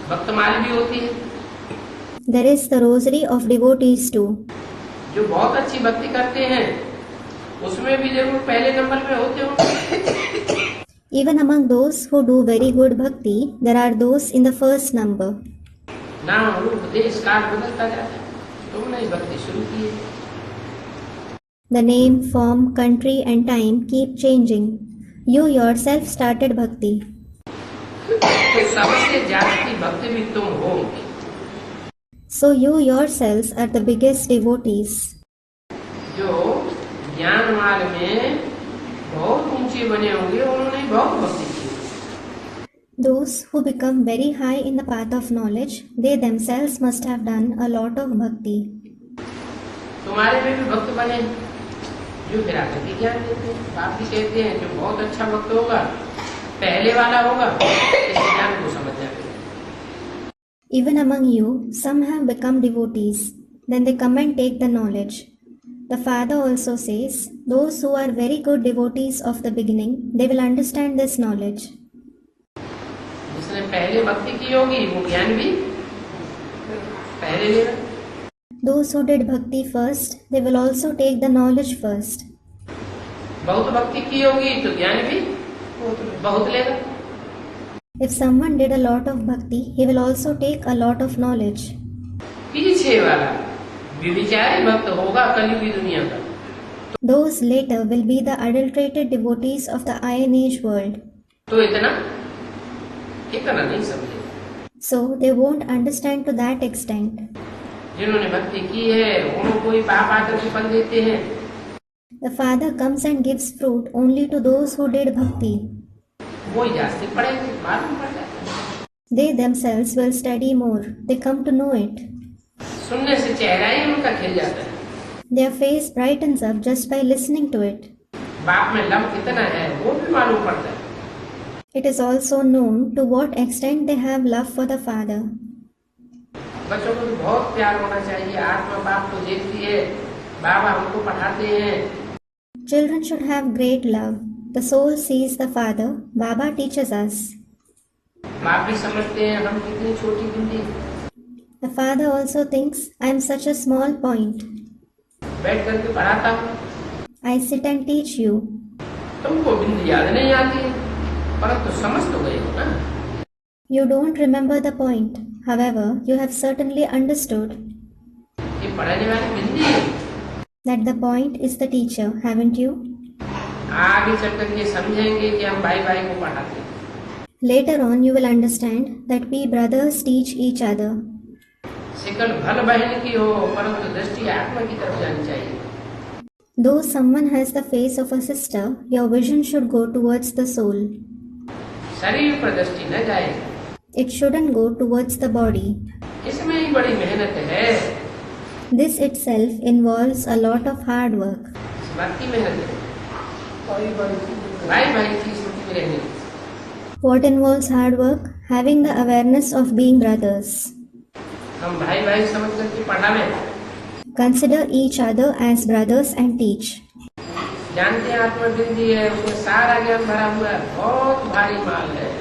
Bhaktamal भी होती है। There is the rosary of devotees too. जो बहुत अच्छी भक्ति करते हैं उसमें भी जरूर पहले नंबर में होते हो। Even among those who do very good bhakti, there are those in the first number. नाम रूप देश काल बदलता जाता है, तुमने ही भक्ति शुरू की है। The name, form, country and time keep changing. You yourself started bhakti. तो सबसे ज्यादा भक्त भी तुम हो। So you yourselves are the biggest devotees. जो ज्ञान मार्ग में बहुत ऊंचे बने होंगे उन्होंने बहुत भक्ति की। Those who become very high in the path of knowledge, they themselves must have done a lot of bhakti. तुम्हारे में भी भक्त बने जो फिर आगे ज्ञान देते हैं। आप भी कहते हैं जो बहुत अच्छा भक्त होगा, पहले वाला होगा, इस ज्ञान को समझ जाते हैं। Even among you, some have become devotees. Then they come and take the knowledge. The Father also says, those who are very good devotees of the beginning, they will understand this knowledge. जिसने पहले भक्ति की होगी वो ज्ञान भी पहले लेगा। Those who did bhakti first, they will also take the knowledge first. बहुत भक्ति की होगी तो ज्ञान भी बहुत लेगा। If someone did a lot of bhakti, he will also take a lot of knowledge. पीछे वाला व्यभिचारी भक्त होगा कलयुगी दुनिया का। Those later will be the adulterated devotees of the Iron Age world. तो इतना नहीं समझे। So they won't understand to that extent. जिन्होंने भक्ति की है उनको ही बाप आकर के फल देते हैं। The Father comes and gives fruit only to those who did bhakti. वो जास्ती पढ़ेंगे, मालूम पड़ जाता है। They themselves will study more. They come to know it. सुनने से चेहरा ही उनका खिल जाता है। Their face brightens up just by listening to it. बाप में लव कितना है वो भी मालूम पड़ता है। It is also known to what extent they have love for the Father. बच्चों को तो बहुत प्यार होना चाहिए। आत्मा बाप को देखती है, बाबा हमको पढ़ाते हैं। Children should have great love. The soul sees the Father. Baba teaches us. बाप भी समझते हैं हम कितनी छोटी बिंदी। The Father also thinks, I am such a small point. बैठ करके पढ़ाता हूँ। I sit and teach you. तुमको बिंदी याद नहीं आती, परंतु समझ तो गए हो ना। You don't remember the point. However, you have certainly understood ये पढ़ाने वाली बिंदी है। that the point is the teacher, haven't you? आगे चल कर ये समझेंगे कि हम भाई भाई को पढ़ाते हैं। Later on, you will understand that we brothers teach each other. शिकल भल बहन की हो, परंतु दृष्टि आत्मा की तरफ जानी चाहिए। Though someone has the face of a sister, your vision should go towards the soul. शरीर पर दृष्टि न जाए। It shouldn't go towards the body. इसमें ही बड़ी मेहनत है। This itself involves a lot of hard work. बात की मेहनत है। भाई भाई की स्मृति में रहने। What involves hard work? Having the awareness of being brothers. हम भाई भाई समझ करके पढ़ावे। Consider each other as brothers and teach. जानते हैं आत्मा बिंदी है, उसमें सारा ज्ञान भरा हुआ है, बहुत भारी माल है।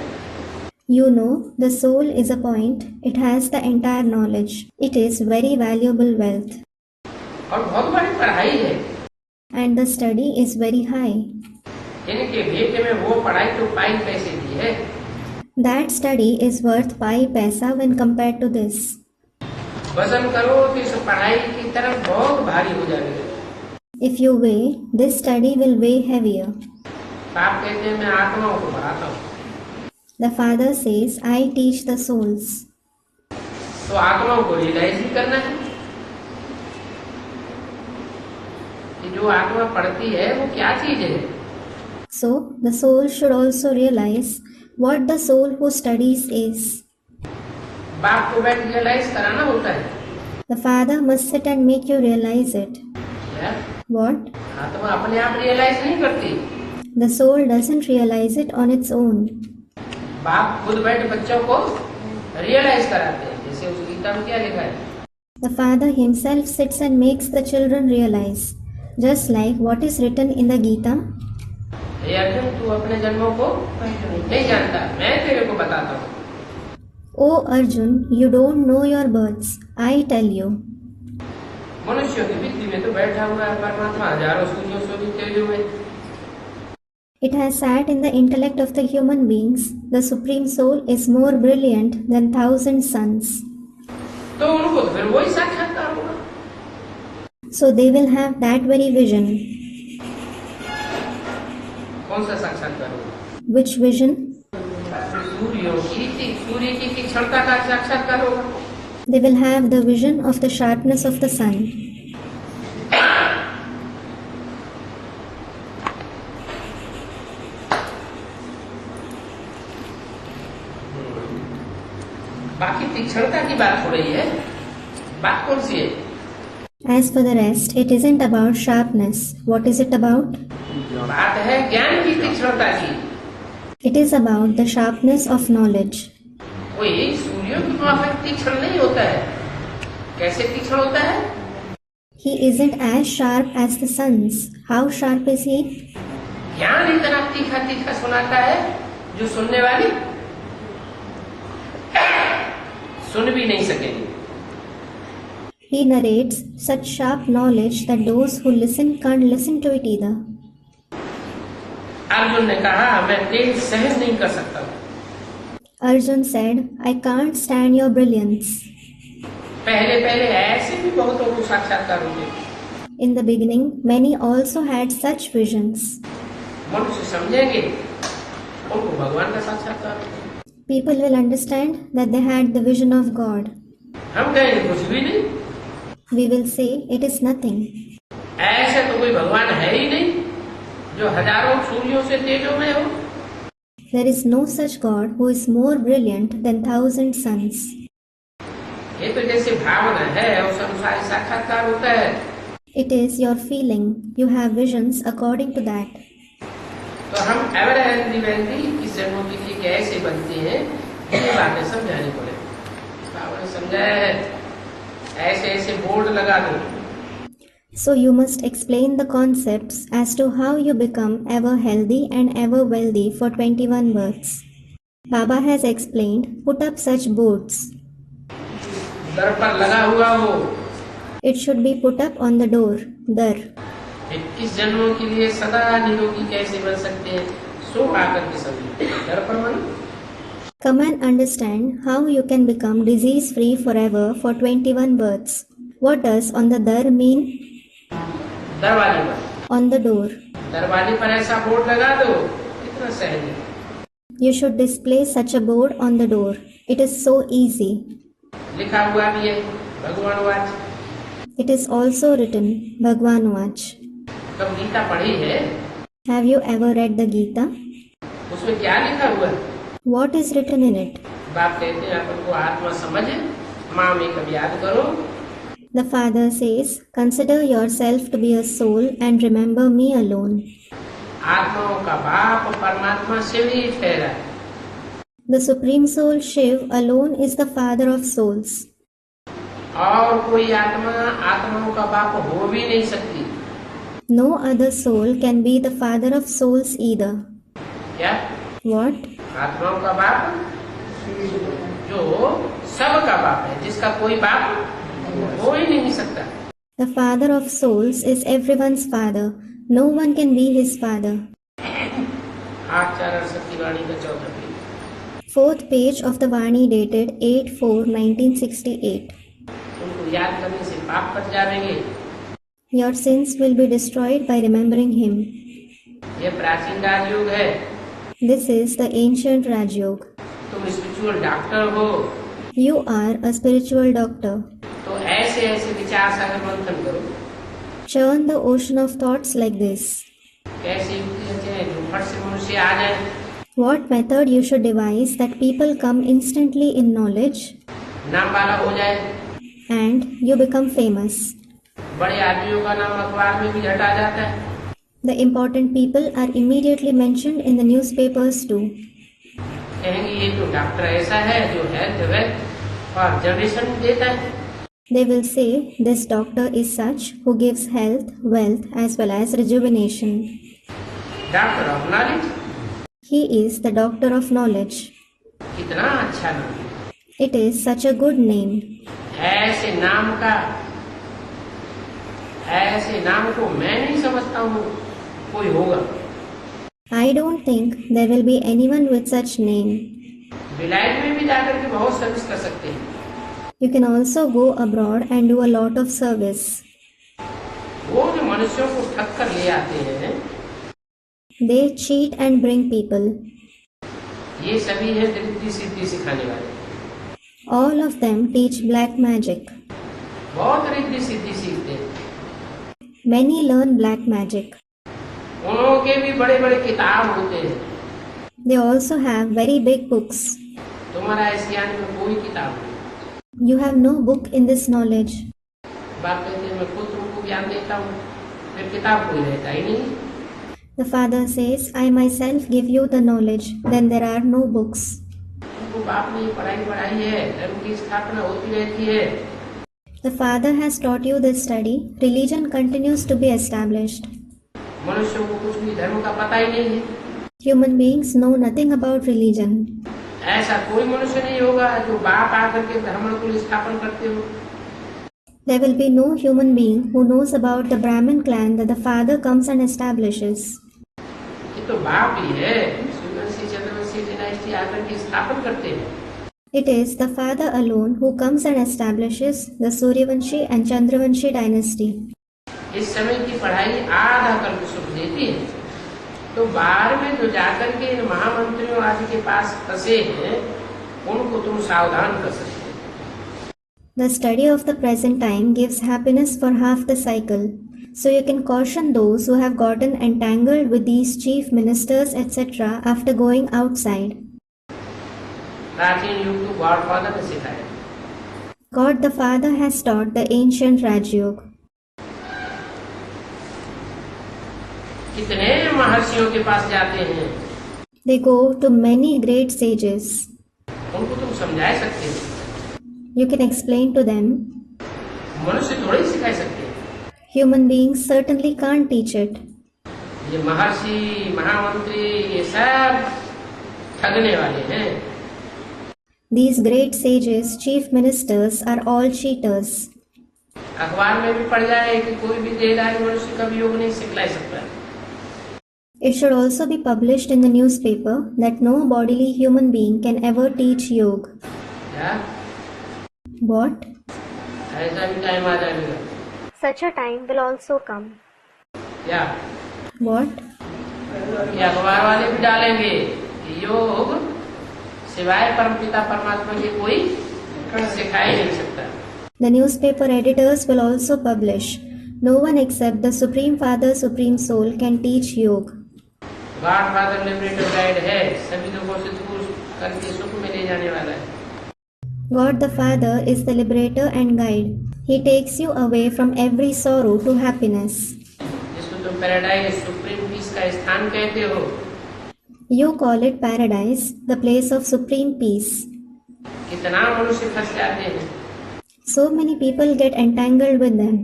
You know, the soul is a point. It has the entire knowledge. It is very valuable wealth. और बहुत बड़ी पढ़ाई है। And the study is very high. इनके भेंट में वो पढ़ाई तो पाई पैसे दी है। That study is worth pi paisa when compared to this. वजन करो तो इस पढ़ाई की तरफ बहुत भारी हो जाएगी। If you weigh, this study will weigh heavier. आप कहते हैं मैं आत्माओं को पढ़ाता हूँ। The Father says, I teach the souls. तो आत्माओं को रियलाइज भी करना है कि जो आत्मा पढ़ती है वो क्या चीज है। So, the soul should also realize what the soul who studies is. बाप को बैठ रियलाइज कराना होता है। The Father must sit and make you realize it. क्या? What? आत्मा अपने आप रियलाइज नहीं करती। The soul doesn't realize it on its own. बाप खुद बैठ बच्चों को रियलाइज कराते हैं, जैसे उस गीता में क्या लिखा है। The Father himself sits and makes the children realize, just like what is written in the Gita. हे अर्जुन, तू अपने जन्मों को नहीं जानता, मैं तेरे को बताता हूँ। O Arjun, you don't know your births. I tell you. मनुष्यों की बुद्धि में तो बैठा हुआ है परमात्मा हजारों सूर्यों से भी तेजों में। It has sat in the intellect of the human beings. The Supreme Soul is more brilliant than 1,000 suns. तो उनको तो फिर वही साक्षात्कार होगा। So they will have that very vision. कौन सा साक्षात्कार होगा? Which vision? सूर्य की तीक्ष्णता का साक्षात्कार होगा। They will have the vision of the sharpness of the sun. बाकी तीक्ष्णता की बात हो रही है, बात कौन सी है? As for the rest, it isn't about sharpness. What is it about? बात है ज्ञान की तीक्ष्णता की। It is about the sharpness of knowledge. कोई सूर्य की माफक तीक्ष्ण नहीं होता है। कैसे तीक्ष्ण होता है? He isn't as sharp as the suns. How sharp is he? ज्ञान इतना तीखा तीखा सुनाता है जो सुनने वाली सुन भी नहीं सकेंगे। He narrates such sharp knowledge that those who listen can't listen to it either. Arjun ने कहा मैं तेज सहन नहीं कर सकता। Arjun said, I can't stand your brilliance. पहले पहले ऐसे भी बहुतों को साक्षात्कार होते। In the beginning, many also had such visions. मनुष्य समझेंगे उनको भगवान का साक्षात्कार होता। People will understand that they had the vision of God. हम कहेंगे कुछ भी नहीं। We will say it is nothing. ऐसे तो कोई भगवान है ही नहीं जो हजारों सूर्यों से तेजों में हो। There is no such God who is more brilliant than 1,000 suns. ये तो जैसे भावना है उस अनुसार साक्षात्कार होता है। It is your feeling. You have visions according to that. तो हम एवर हेल्दी इस जन्मों के लिए कैसे बनते हैं ये बातें समझानी पड़े। बाबा ने समझाया है ऐसे ऐसे बोर्ड लगा दो। So you must explain the concepts as to how you become ever healthy and ever wealthy for 21 births. Baba has explained, put up such boards. दर पर लगा हुआ हो। It should be put up on the door, dar. 21 जन्मों के लिए सदा निरोगी कैसे बन सकते हैं सो आकर के समझो। दर पर मन Come and understand how you can become disease free forever for 21 births. What does on the dar mean? दरवाजे पर। On the door. दरवाजे पर ऐसा बोर्ड लगा दो, इतना सहज है। You should display such a board on the door. It is so easy. लिखा हुआ भी है भगवान watch. It is also written, Bhagwan Vach. कब गीता पढ़ी है? Have you ever read the Gita? उसमें क्या लिखा हुआ है? What is written in it? बाप कहते हैं अपन को आत्मा समझ माँ में कभी याद करो। The father says, consider yourself to be a soul and remember me alone. आत्माओं का बाप परमात्मा शिव ही ठहरा। The Supreme Soul Shiv alone is the father of souls. और कोई आत्मा आत्माओं का बाप हो भी नहीं सकती। No other soul can be the father of souls either. क्या? What? आत्माओं का बाप जो सबका बाप है, जिसका कोई बाप हो ही नहीं सकता। The father of souls is everyone's father. No one can be his father. 8/4 की वाणी का 14 page. 4th page of the Vani dated 8/4/1968. उनको याद करने से पाप कट जाएंगे। Your sins will be destroyed by remembering him. ये प्राचीन राजयोग है। This is the ancient Rajyog. तुम स्पिरिचुअल डॉक्टर हो You are a spiritual doctor. तो ऐसे ऐसे विचार सागर मंथन करो। Churn the ocean of thoughts like this. कैसे युक्ति रचे जो फट से मनुष्य आ जाए। What method you should devise that people come instantly in knowledge नाम वाला हो जाए। and you become famous. बड़े आदमियों का नाम अखबार में भी घटा जाता है। The important people are immediately mentioned in the newspapers too. कहेंगे ये तो डॉक्टर ऐसा है जो हेल्थ वेल्थ और जनरेशन देता है। They will say, this doctor is such who gives health, wealth as well as rejuvenation. Doctor of knowledge. He is the doctor of knowledge. कितना अच्छा नाम। It is such a good name. ऐसे नाम को मैं नहीं समझता हूँ कोई होगा। I don't think there will be anyone with such name. विलायत में भी जाकर के बहुत सर्विस कर सकते हैं। You can also go abroad and do a lot of service. वो जो मनुष्यों को ठग कर ले आते हैं, They cheat and bring people. ये सभी है रिद्धि सिद्धि सिखाने वाले। All of them teach black magic. बहुत रिद्धि सिद्धि सीखते हैं। Many learn black magic. उन के भी बड़े बड़े किताब होते हैं। They also have very big books. तुम्हारा इस ज्ञान में कोई किताब नहीं। You have no book in this knowledge. बाप कहते हैं मैं खुद तुमको ज्ञान देता हूँ, फिर किताब कोई रहता ही नहीं। The father says, I myself give you the knowledge, then there are no books. तुमको बाप ने पढ़ाई बढ़ाई है, धर्म की स्थापना होती रहती है। The father has taught you this study, religion continues to be established. मनुष्यों को कुछ भी धर्म का पता ही नहीं है। Human beings know nothing about religion. ऐसा कोई मनुष्य नहीं होगा जो बाप आकर के धर्म को स्थापन करते हो। There will be no human being who knows about the Brahmin clan that the father comes and establishes. ये तो बाप ही है, सूर्यवंशी चंद्रवंशी डायनेस्टी आकर के स्थापन करते हैं। It is the father alone who comes and establishes the Suryavanshi and Chandravanshi dynasty. इस समय की पढ़ाई आधा कल्प सुख देती है, तो बाहर में जो जाकर के इन महामंत्रियों आदि के पास फंसे हैं, उनको तुम सावधान कर सकते हो। The study of the present time gives happiness for half the cycle, so you can caution those who have gotten entangled with these chief ministers etc. after going outside. प्राचीन युग तो गॉडफादर ने सिखाया। God the Father has taught the ancient Rajyog. कितने महर्षियों के पास जाते हैं, They go to many great sages. उनको तुम समझा सकते हो, You can explain to them. मनुष्य थोड़े ही सिखा सकते हैं। Human beings certainly can't teach it. ये महर्षि महामंत्री ये सब ठगने वाले हैं। These great sages, chief ministers are all cheaters. अखबार में भी पढ़ जाए कि कोई भी देहधारी मनुष्य कभी योग नहीं सिखला सकता। It should also be published in the newspaper that no bodily human being can ever teach yoga. क्या? What? ऐसा भी टाइम आ जाएगा। Such a time will also come. क्या? What? ये अखबार वाले भी डालेंगे कि योग सिवाय परमपिता परमात्मा के कोई सिखा ही नहीं सकता। The newspaper editors will also publish, no one except the Supreme Father, Supreme Soul can teach yoga. Godfather liberator guide है, सभी लोगों से दूर करके सुख में ले जाने वाला है। God the Father is the liberator and guide. He takes you away from every sorrow to happiness. जिसको तुम पैराडाइज सुप्रीम पीस का स्थान कहते हो। You call it paradise, the place of supreme peace. कितना मनुष्य फंस जाते हैं। So many people get entangled with them.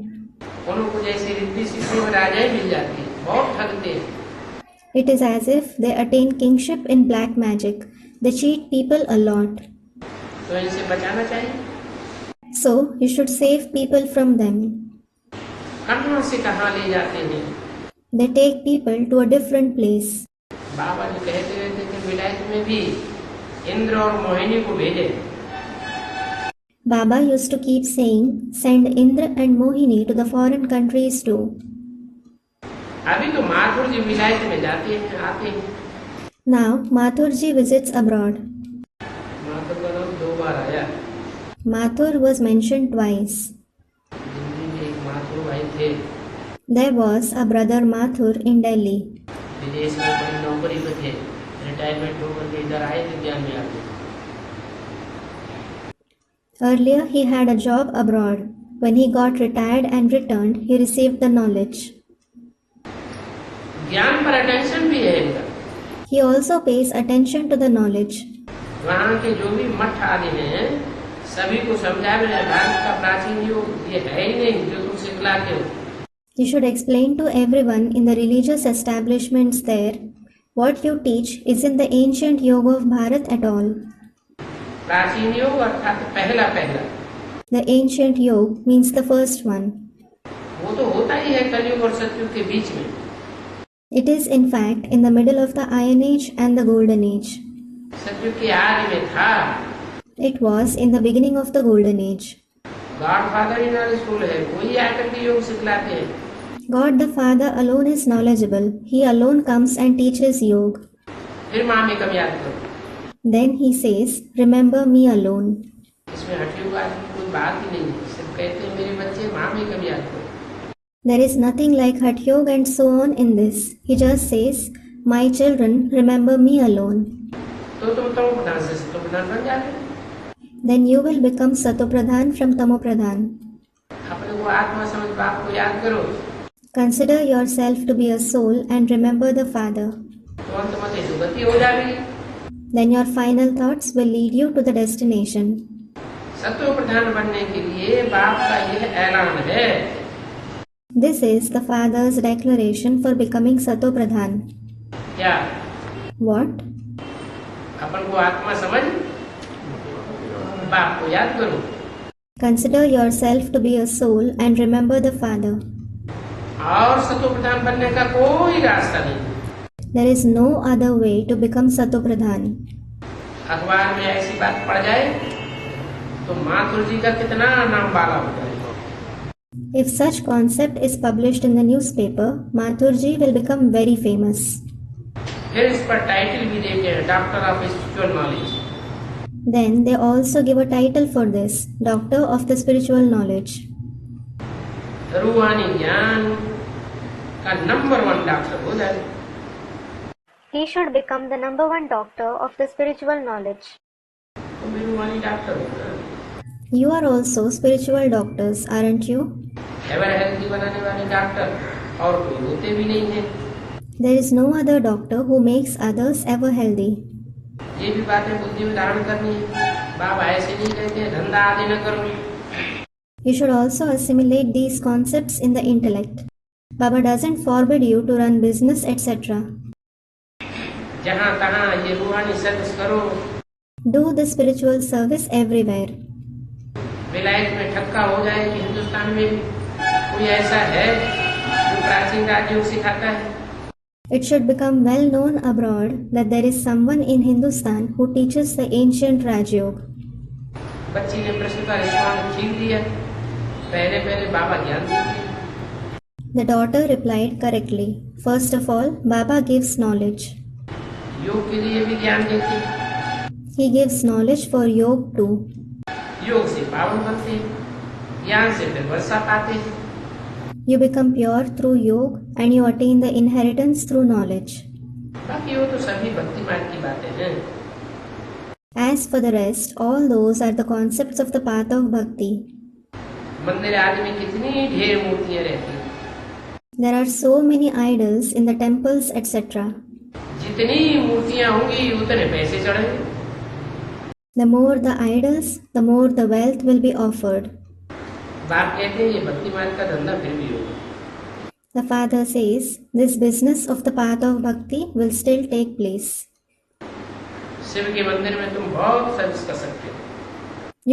उनको जैसे रिद्धि सिद्धि में राजाएं मिल जाती है, बहुत ठगते हैं। It is as if they attain kingship in black magic. They cheat people a lot. तो इनसे बचाना चाहिए। So you should save people from them. कहाँ से कहाँ ले जाते हैं। They take people to a different place. बाबा जी कहते रहते थे विलायत में भी इंद्र और मोहिनी को भेजे। Baba used to keep saying, send Indra and Mohini to the foreign countries too. अभी तो माथुर जी विलायत में जाते हैं, आते हैं। Now Mathurji visits abroad. Mathur का नाम 2 बार आया। Mathur was mentioned twice. Delhi में एक माथुर भाई थे। There was a brother Mathur in Delhi. विदेश में बड़ी नौकरी पे थे, रिटायरमेंट होकर के इधर आए तो ज्ञान में आ गए। Earlier he had a job abroad. When he got retired and returned, he received the knowledge. ज्ञान पर अटेंशन भी है इनका। He also pays attention to the knowledge. वहाँ के जो भी मठ आदि हैं, सभी को समझा रहे भारत का प्राचीन योग ये है ही नहीं जो तुम सिखलाते हो। You should explain to everyone in the religious establishments there, what you teach isn't the ancient yoga of Bharat at all. प्राचीन योग अर्थात पहला। The ancient yoga means the first one. वो तो होता ही है कलयुग और सतयुग के बीच में। It is in fact in the middle of the Iron Age and the Golden Age. सतयुग के आदि में था। It was in the beginning of the Golden Age. God father he knowledgeful है, वही आकर के योग सिखलाते हैं। God the Father alone is knowledgeable. He alone comes and teaches yoga. फिर माँ में कब याद करो। Then he says, remember me alone. इसमें हठयोग आदि की कोई बात ही नहीं है, सिर्फ कहते हैं मेरे बच्चे माँ में कब याद करो। There is nothing like Hatha Yoga and so on in this. He just says, my children, remember me alone. तो तुम तमो प्रधान से सतो प्रधान बन जाते। Then you will become Satopradhan from Tamopradhan. अपने को आत्मा समझ बाप को याद करो। Consider yourself to be a soul and remember the Father. तो अंत में जो गति हो जाएगी। Then your final thoughts will lead you to the destination. सतो प्रधान बनने के लिए बाप का यह ऐलान है। This is the Father's declaration for becoming Satopradhan. क्या? What? अपन को आत्मा समझ बाप को याद करो। Consider yourself to be a soul and remember the Father. और सतो प्रधान बनने का कोई रास्ता नहीं। There is no other way to become Satopradhan. अखबार में ऐसी बात पड़ जाए तो माथुर जी का कितना नाम बाला हो जाए। If such concept is published in the newspaper, Mathurji will become very famous. फिर इस पर टाइटल भी देते हैं, doctor of spiritual knowledge. Then they also give a title for this, Doctor of the Spiritual Knowledge. रूहानी ज्ञान का number 1 doctor हो जाए। He should become the number 1 doctor of the spiritual knowledge. तो भी रूहानी डॉक्टर हो ना। You are also spiritual doctors, aren't you? Ever healthy बनाने वाले डॉक्टर और कोई होते भी नहीं है। There is no other doctor who makes others ever healthy. ये भी बातें बुद्धि में धारण करनी है। बाबा ऐसे नहीं कहते धंधा आदि न करो। You should also assimilate these concepts in the intellect. Baba doesn't forbid you to run business, etc. जहाँ तहाँ ये रूहानी सर्विस करो। Do the spiritual service everywhere. विलायत में ठक्का हो जाए कि हिंदुस्तान में कोई ऐसा है जो प्राचीन राजयोग सिखाता है। It should become well known abroad that there is someone in Hindustan who teaches the ancient Raj Yoga. बच्ची ने प्रश्न का रिस्पॉन्स ठीक दिया। पहले पहले बाबा ज्ञान दीजिए। The daughter replied correctly. First of all, Baba gives knowledge. योग के लिए भी ज्ञान देते हैं। He gives knowledge for yoga too. योग से पावन बनते हैं, ज्ञान से फिर वर्षा पाते हैं। You become pure through yoga and you attain the inheritance through knowledge. बाकी वो तो सभी भक्ति मार्ग की बातें हैं। As for the rest, all those are the concepts of the path of bhakti. मंदिर आदि में कितनी ढेर मूर्तियां रहती हैं। There are so many idols in the temples, etc. जितनी मूर्तियां होंगी उतने पैसे चढ़ेंगे। The more the idols, the more the wealth will be offered. बाप कहते हैं ये भक्ति मार्ग का धंधा फिर भी होगा। The Father says, this business of the path of bhakti will still take place. Shiv के मंदिर में तुम बहुत सर्विस कर सकते हो।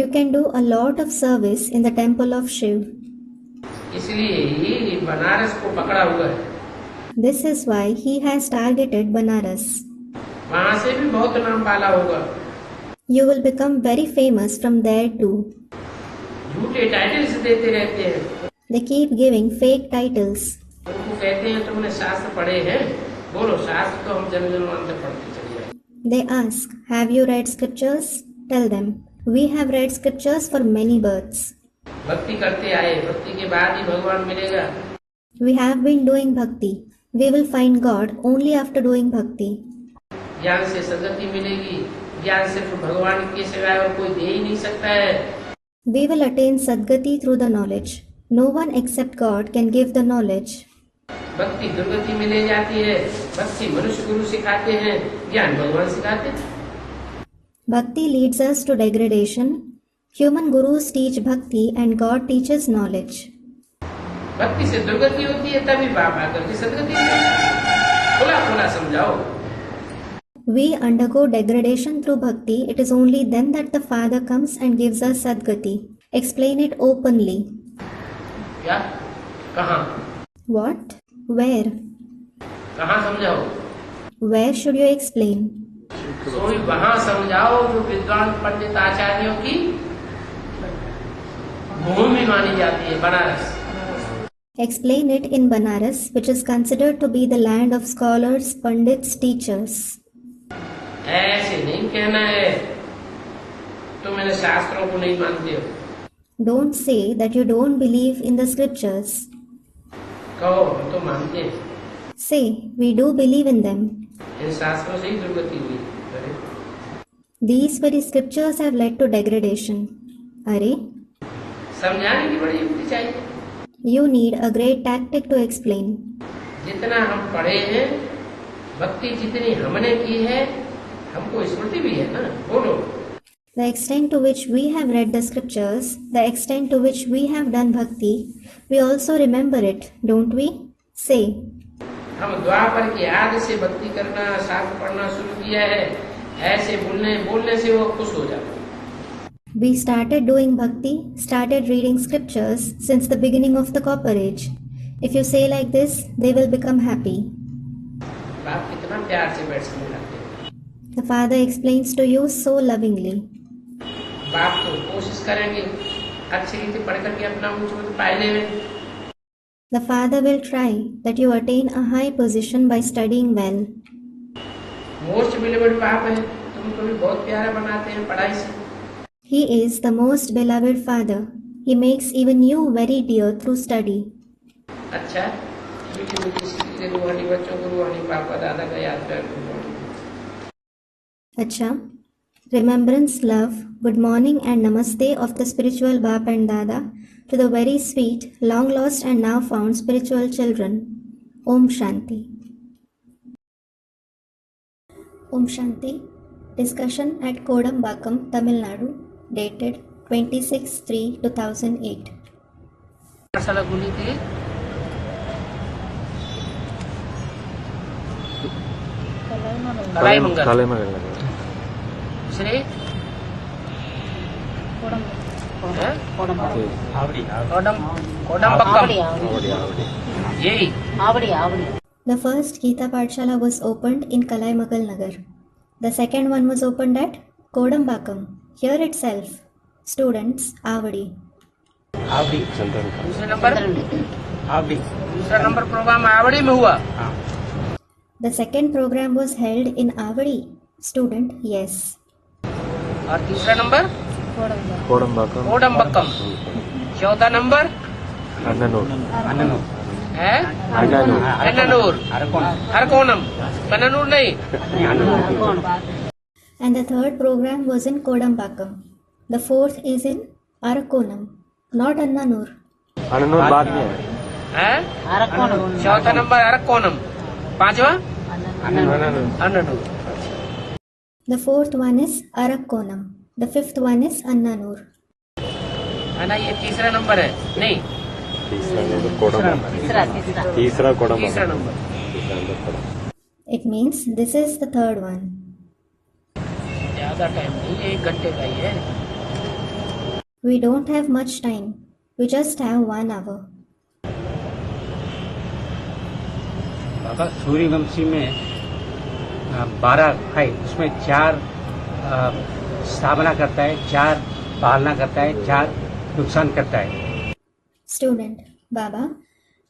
You can do a lot of service in the temple of Shiv. इसलिए ही बनारस को पकड़ा हुआ है। This is why he has targeted Banaras. वहाँ से भी बहुत नाम वाला होगा। You will become very famous from there too. झूठे टाइटल्स देते रहते हैं। They keep giving fake titles. उनको कहते हैं तुमने शास्त्र पढ़े हैं? बोलो शास्त्र तो हम जन्म जन्मांतर पढ़ते चले आए। They ask, have you read scriptures? Tell them, we have read scriptures for many births. भक्ति करते आए, भक्ति के बाद ही भगवान मिलेगा। We have been doing bhakti. We will find God only after doing bhakti. ज्ञान से सद्गति मिलेगी। ज्ञान सिर्फ भगवान के सिवाय और कोई दे ही नहीं सकता है। We will attain Sadgati through the knowledge. No one except God can give the knowledge. भक्ति दुर्गति में ले जाती है। भक्ति मनुष्य गुरु सिखाते हैं, ज्ञान भगवान सिखाते हैं। Bhakti leads us to degradation. Human gurus teach bhakti and God teaches knowledge. भक्ति से दुर्गति होती है तभी बाप आकर के सदगति खुला खुला समझाओ। We undergo degradation through bhakti. It is only then that the Father comes and gives us Sadgati. Explain it openly. क्या? कहाँ? What? Where? कहाँ समझाओ? Where should you explain? सोई वहां समझाओ जो विद्वान पंडित आचार्यों की भूमि मानी जाती है, Banaras. Explain it in Banaras, which is considered to be the land of scholars, pandits, teachers. ऐसे नहीं कहना है तो मैंने शास्त्रों को नहीं मानते हो। Don't say that you don't believe in the scriptures. कहो हम तो मानते हैं, Say, we do believe in them. इन शास्त्रों से ही दुर्गति हुई। अरे These very scriptures have led to degradation. Are? समझाने की बड़ी युक्ति चाहिए। You need a great tactic to explain. जितना हम पढ़े हैं, भक्ति जितनी हमने की है, हमको स्मृति भी है ना। बोलो। The extent to which we have read the scriptures, the extent to which we have done bhakti, we also remember it, don't we? Say. हम द्वापर की आदि से भक्ति करना, शास्त्र पढ़ना शुरू किया है। ऐसे बोलने से वो खुश हो जाता है। We started doing bhakti, started reading scriptures since the beginning of the Copper Age. If you say like this, they will become happy. बाप कितना प्यार से बैठ समझाते हैं। The father explains to you so lovingly. बाप तो कोशिश करेंगे अच्छी रीति पढ़ करके अपना ऊंच पायने में। The father will try that you attain a high position by studying well. Most beloved बाप है, तुमको भी बहुत प्यारा बनाते हैं पढ़ाई से। He is the most beloved father. He makes even you very dear through study. अच्छा, मीठी मीठी सीखते रूहानी बच्चों को रूहानी पापा दादा का याद कर। Acha, remembrance, love, good morning and namaste of the spiritual Bap and Dada to the very sweet, long lost and now found spiritual children. Om Shanti. Om Shanti. Discussion at Kodambakam, Tamil Nadu, dated 26/3/2008. पाठशाला खुली थी, कलाई मंगल श्री कोडम्बक्कम, यही। The first Gita Pathshala was opened in Kalaimagal Nagar. The second one was opened at Kodambakam, here itself. Students, Avadi. दूसरा number programme आवड़ी में हुआ। The second program was held in Avadi. Student, yes. और तीसरा number Kodambakkam. चौथा number है अन्ननूर, हरकोणम, कन्ननूर नहीं। And the third program was in Kodambakam. The fourth is in Arakonam, not Annanur. Annur बाद में है। चौथा नंबर अरकोणम, पांचवा अन्ननूर। The fourth one is Arakonam. The fifth one is Annanur. है ना, ये तीसरा नंबर है। नहीं, तीसरा नंबर तीसरा तीसरा number. It means this is the third one. ज्यादा टाइम नहीं, 1 घंटे का ही है। We don't have much time. We just have 1 hour. बाबा सूर्यवंशी में 12 है, उसमें 4 स्थापना करता है, 4 पालना करता है, 4 नुकसान करता है। Student, Baba,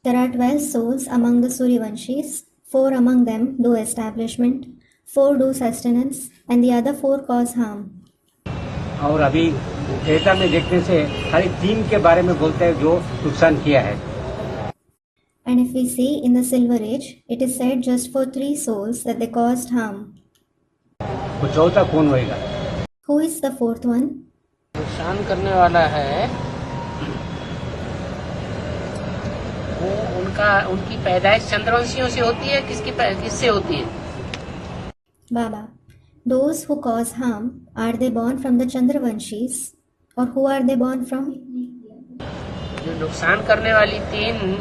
there are 12 souls among the Suryavanshis. 4 among them do establishment, 4 do sustenance, and the other 4 cause harm. और अभी डेटा में देखने से खाली 3 के बारे में बोलते हैं जो नुकसान किया है। And if we see in the Silver Age, it is said just for 3 souls that they caused harm. वो चौथा कौन होएगा? Who is the 4th one? नुकसान करने वाला है वो उनकी पैदाइश चंद्रवंशियों से होती है, किससे होती है? Baba, those who cause harm, are they born from the Chandravanshis? Or who are they born from? जो नुकसान करने वाली 3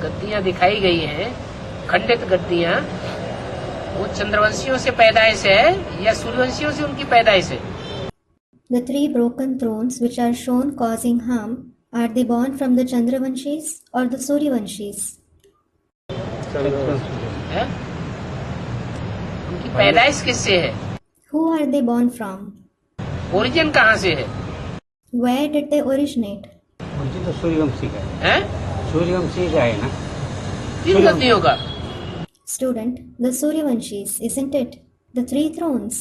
गद्दियां दिखाई गई हैं, खंडित गद्दियां, वो चंद्रवंशियों से पैदाइश है या सूर्यवंशियों से उनकी पैदाइश है? The 3 broken thrones which are shown causing harm, are they born from the Chandravanshis or the Suryavanshis? है? उनकी पैदाइश किससे है? Who are they born from? Origin कहाँ से है? Where did they originate? मुझे तो सूर्यवंशी का है, हैं? सूर्यवंशी का है ना। तीन गद्दियों का। Student, the Suryavanshis, isn't it? The 3 thrones.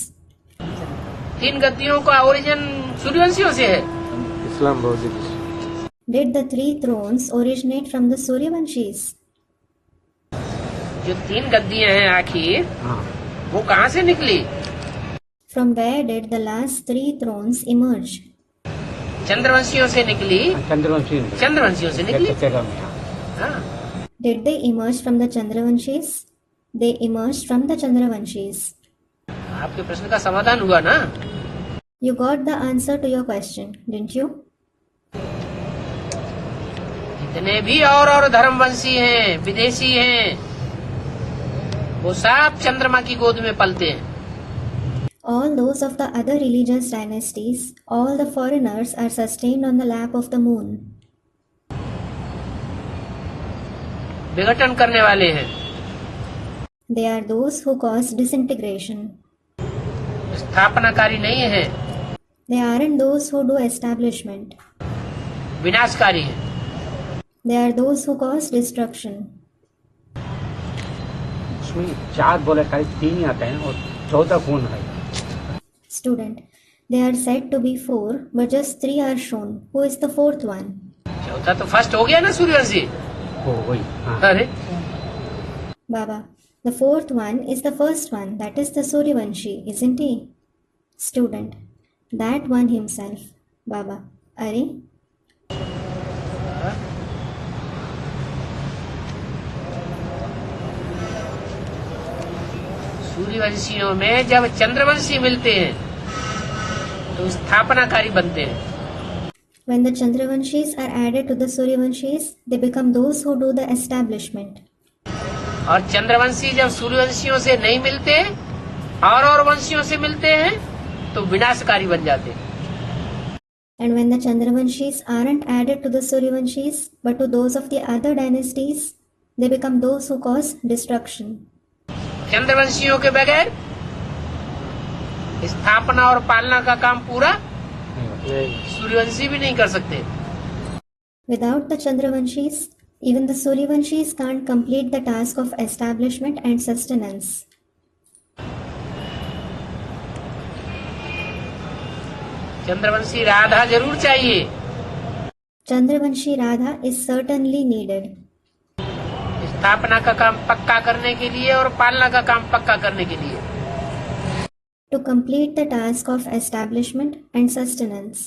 तीन गद्दियों का ओरिजिन सूर्यवंशियों से है। इस्लाम बौद्ध Did the 3 thrones originate from the Suryavanshis? जो तीन गद्दियां हैं आखिर, हाँ, वो कहाँ से निकली? From where did the last 3 thrones emerge? चंद्रवंशियों से निकली। चंद्रवंशी चंद्रवंशियों से निकली। चक्कर में, हाँ। हाँ, Did they emerge from the Chandravanshis? They emerged from the Chandravanshis. आपके प्रश्न का समाधान हुआ ना? You got the answer to your question, didn't you? जितने भी और धर्मवंशी हैं, विदेशी हैं, वो सब चंद्रमा की गोद में पलते हैं। All those of the other religious dynasties, all the foreigners are sustained on the lap of the moon. विघटन करने वाले हैं, They are those who cause disintegration. स्थापनाकारी नहीं है, They aren't those who do establishment. विनाशकारी है। They are those who cause destruction. उसमें 4 बोले खाली 3 ही आता है ना, और 14 कौन है? Student, they are said to be 4, but just 3 are shown. Who is the 4th one? चौथा तो फर्स्ट हो गया ना सूर्यवंशी। वो वही, हाँ। अरे Baba, the 4th one is the first one, that is the Suryavanshi, isn't he? Student, that one himself. Baba, Are? सूर्यवंशियों में जब चंद्रवंशी मिलते हैं तो स्थापनाकारी बनते हैं। When the Chandravanshis are added to the Suryavanshis, they become those who do the establishment. और चंद्रवंशी जब सूर्यवंशियों से नहीं मिलते और वंशियों से मिलते हैं तो विनाशकारी बन जाते हैं। And when the Chandravanshis aren't added to the Suryavanshis, but to those of the other dynasties, they become those who cause destruction. चंद्रवंशियों के बगैर स्थापना और पालना का काम पूरा सूर्यवंशी भी नहीं कर सकते। Without the Chandravanshis, even the Suryavanshis can't complete the task of establishment and sustenance. Chandravanshi Radha जरूर चाहिए। Chandravanshi Radha is certainly needed. स्थापना का काम पक्का करने के लिए और पालना का काम पक्का करने के लिए। To complete the task of establishment and sustenance.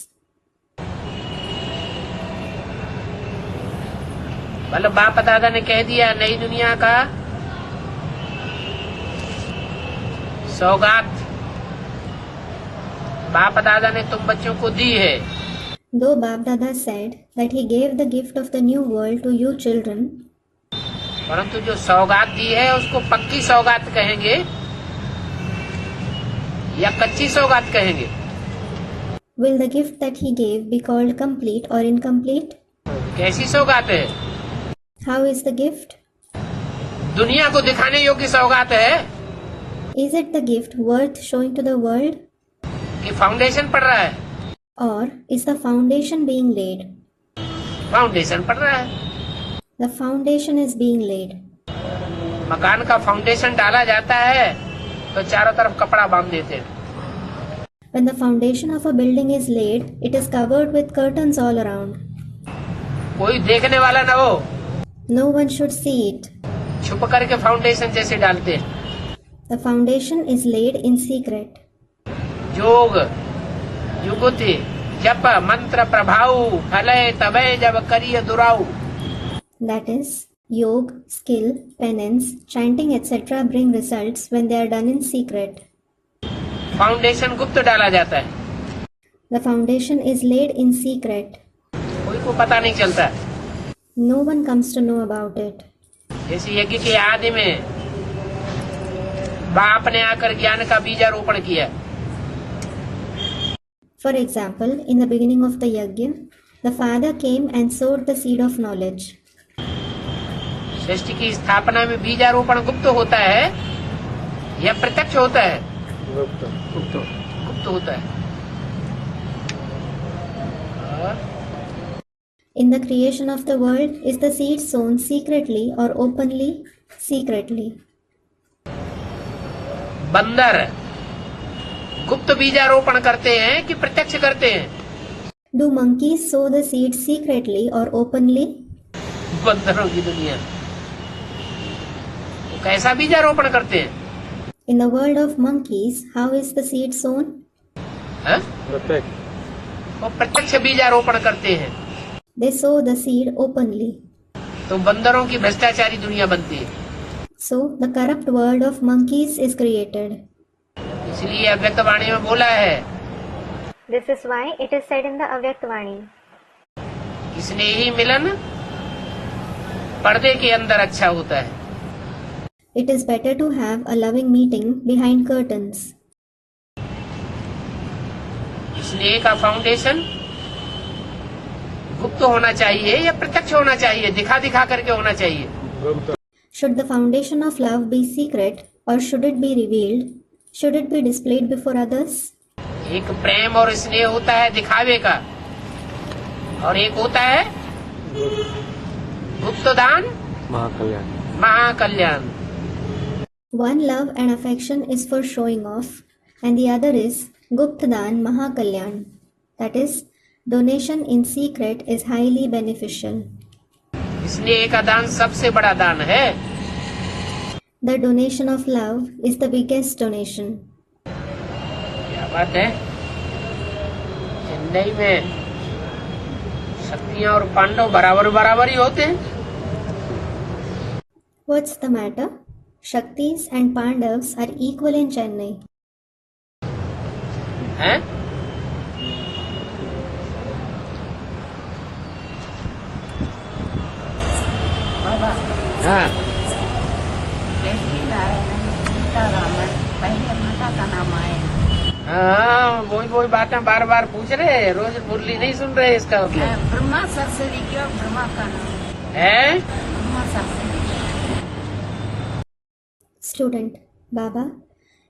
मतलब बाप दादा ने कह दिया नई दुनिया का सौगात बाप दादा ने तुम बच्चों को दी है। Though Bap Dada said that he gave the gift of the new world to you children, परंतु जो सौगात दी है उसको पक्की सौगात कहेंगे या कच्ची सौगात कहेंगे? will the gift that he gave be called complete or incomplete? कैसी सौगात है? How is the gift? दुनिया को दिखाने योग्य सौगात है Is it the gift worth showing to the world? कि फाउंडेशन पड़ रहा है? Or is the foundation being laid? Foundation पड़ रहा है। The foundation is being laid. मकान का फाउंडेशन डाला जाता है तो चारों तरफ कपड़ा बांध देते हैं। When the foundation of a building is laid, it is covered with curtains all around. कोई देखने वाला न हो, No one should see it. छुप करके फाउंडेशन जैसे डालते हैं। The foundation is laid in secret. योग युगति जप मंत्र प्रभाव फले तबे जब करिय दुराऊ। That is, yoga, skill, penance, chanting, etc. bring results when they are done in secret. Foundation गुप्त डाला जाता है। The foundation is laid in secret. कोई को पता नहीं चलता। No one comes to know about it. जैसे यज्ञ के आदि में बाप ने आकर ज्ञान का बीजारोपण किया। For example, in the beginning of the yajna, the father came and sowed the seed of knowledge. सृष्टि की स्थापना में बीजारोपण गुप्त होता है या प्रत्यक्ष होता है? गुप्त होता है। In the creation of the world, is the seed sown secretly or openly? Secretly. बंदर गुप्त बीजारोपण करते हैं कि प्रत्यक्ष करते हैं? Do monkeys sow the seed secretly or openly? बंदरों की दुनिया वो कैसा बीजारोपण करते हैं? In the world of monkeys, how is the seed sown? हाँ? वो प्रत्यक्ष बीजारोपण करते हैं। They sow the seed openly. तो बंदरों की भ्रष्टाचारी दुनिया बनती है। So, the corrupt world of monkeys is created. इसलिए अव्यक्त वाणी में बोला है, This is why it is said in the Avyaktavani. स्नेही मिलन पर्दे के अंदर अच्छा होता है। It is better to have a loving meeting behind curtains. स्नेह का फाउंडेशन गुप्त होना चाहिए या प्रत्यक्ष होना चाहिए, दिखा दिखा करके होना चाहिए? Should the foundation of love be secret or should it be revealed? Should it be displayed before others? एक प्रेम और स्नेह होता है दिखावे का, और एक होता है गुप्त दान महाकल्याण। One love and affection is for showing off, and the other is Guptadan Mahakalyan. That is, donation in secret is highly beneficial. स्नेह का दान सबसे बड़ा दान है। The donation of love is the biggest donation. क्या बात है? चेन्नई में शक्तियां और पांडव बराबर बराबर ही होते हैं। What's the matter? Shaktis and Pandavas are equal in Chennai. हैं? हाँ, हाँ, वही बातें बार बार पूछ रहे हैं, रोज मुरली नहीं सुन रहे इसका मतलब। ब्रह्मा सरस्वती क्यों ब्रह्मा का नाम है? Brahma Saraswati. Student, Baba,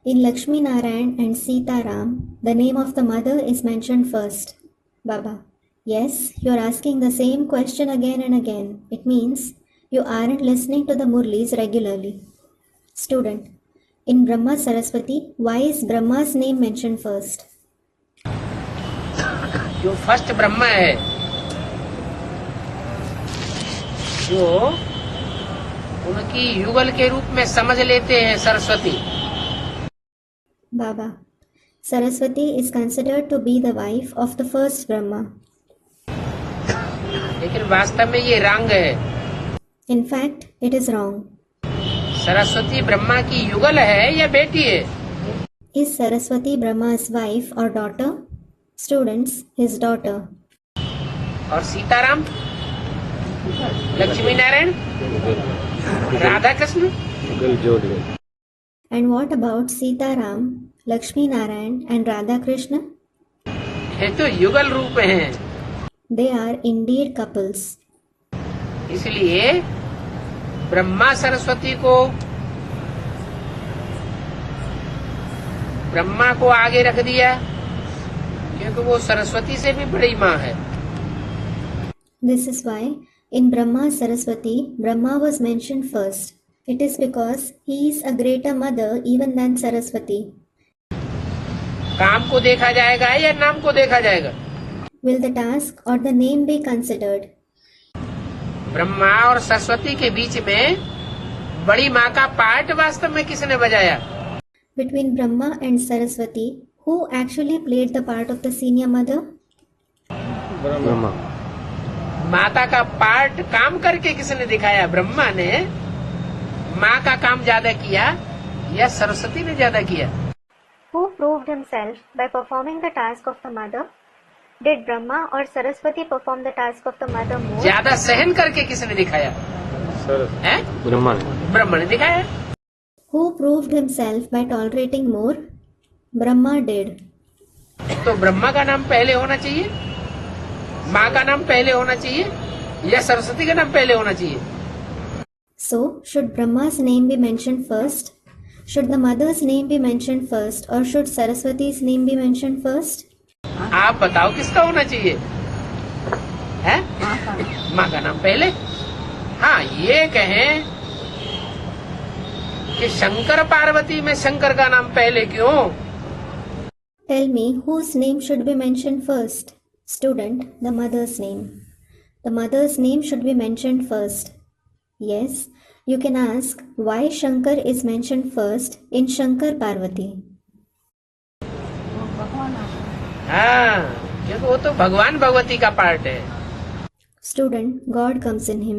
in Lakshmi Narayan and Sita Ram, the name of the mother is mentioned first. Baba, yes, you are asking the same question again and again. It means you aren't listening to the Murlis regularly. Student, in Brahma Saraswati, why is Brahma's name mentioned first? जो first Brahma है, जो उनकी युगल के रूप में समझ लेते हैं Saraswati. Baba, Saraswati is considered to be the wife of the first Brahma. लेकिन वास्तव में ये रंग है। In fact, it is wrong. Saraswati Brahma की युगल है या बेटी है? Is Saraswati Brahma's wife or daughter? Students, his daughter. और Sitaram, Lakshmi Narayan, Radha Krishna? And what about Sita Ram, Lakshmi Narayan and Radha Krishna? ये तो युगल रूप हैं। They are indeed couples. इसलिए ब्रह्मा सरस्वती को, ब्रह्मा को आगे रख दिया क्योंकि वो सरस्वती से भी बड़ी माँ है। This is why in Brahma Saraswati, Brahma was mentioned first. It is because he is a greater mother even than Saraswati. काम को देखा जाएगा या नाम को देखा जाएगा? Will the task or the name be considered? Brahma और सरस्वती के बीच में बड़ी माँ का पार्ट वास्तव में किसने बजाया? Between Brahma and Saraswati, who actually played the part of the senior mother? Brahma. माता का पार्ट काम करके किसने दिखाया? ब्रह्मा ने। माँ का काम ज्यादा किया या सरस्वती ने ज्यादा किया? Who proved himself by performing the task of the mother? Did Brahma or Saraswati perform the task of the mother more? ज्यादा सहन करके किसने दिखाया? हैं? ब्रह्मा ने दिखाया। Who proved himself by tolerating more? Brahma did. तो ब्रह्मा का नाम पहले होना चाहिए, माँ का नाम पहले होना चाहिए या सरस्वती का नाम पहले होना चाहिए? So, should Brahma's name be mentioned first? Should the mother's name be mentioned first, or should Saraswati's name be mentioned first? आप बताओ किसका होना चाहिए? है माँ का नाम पहले। हाँ, ये कहें कि शंकर पार्वती में शंकर का नाम पहले क्यों? Tell me whose name should be mentioned first? Student, the mother's name. The mother's name should be mentioned first. Yes, you can ask why Shankar is mentioned first in Shankar Parvati. वो भगवान आता है। हाँ, क्योंकि वो तो भगवान भगवती का पार्ट है। Student, God comes in him.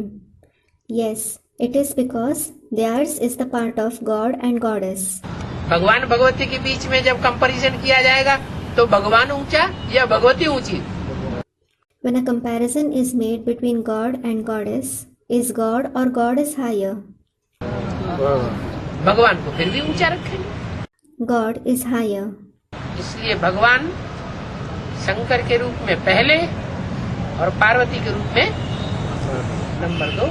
Yes, it is because theirs is the part of God and Goddess. भगवान भगवती के बीच में जब कंपैरिजन किया जाएगा तो भगवान ऊंचा या भगवती ऊंची? When a comparison is made between God and Goddess, is God or Goddess higher? भगवान को फिर भी ऊंचा रखेंगे। God is higher. इसलिए भगवान शंकर के रूप में पहले और पार्वती के रूप में number 2।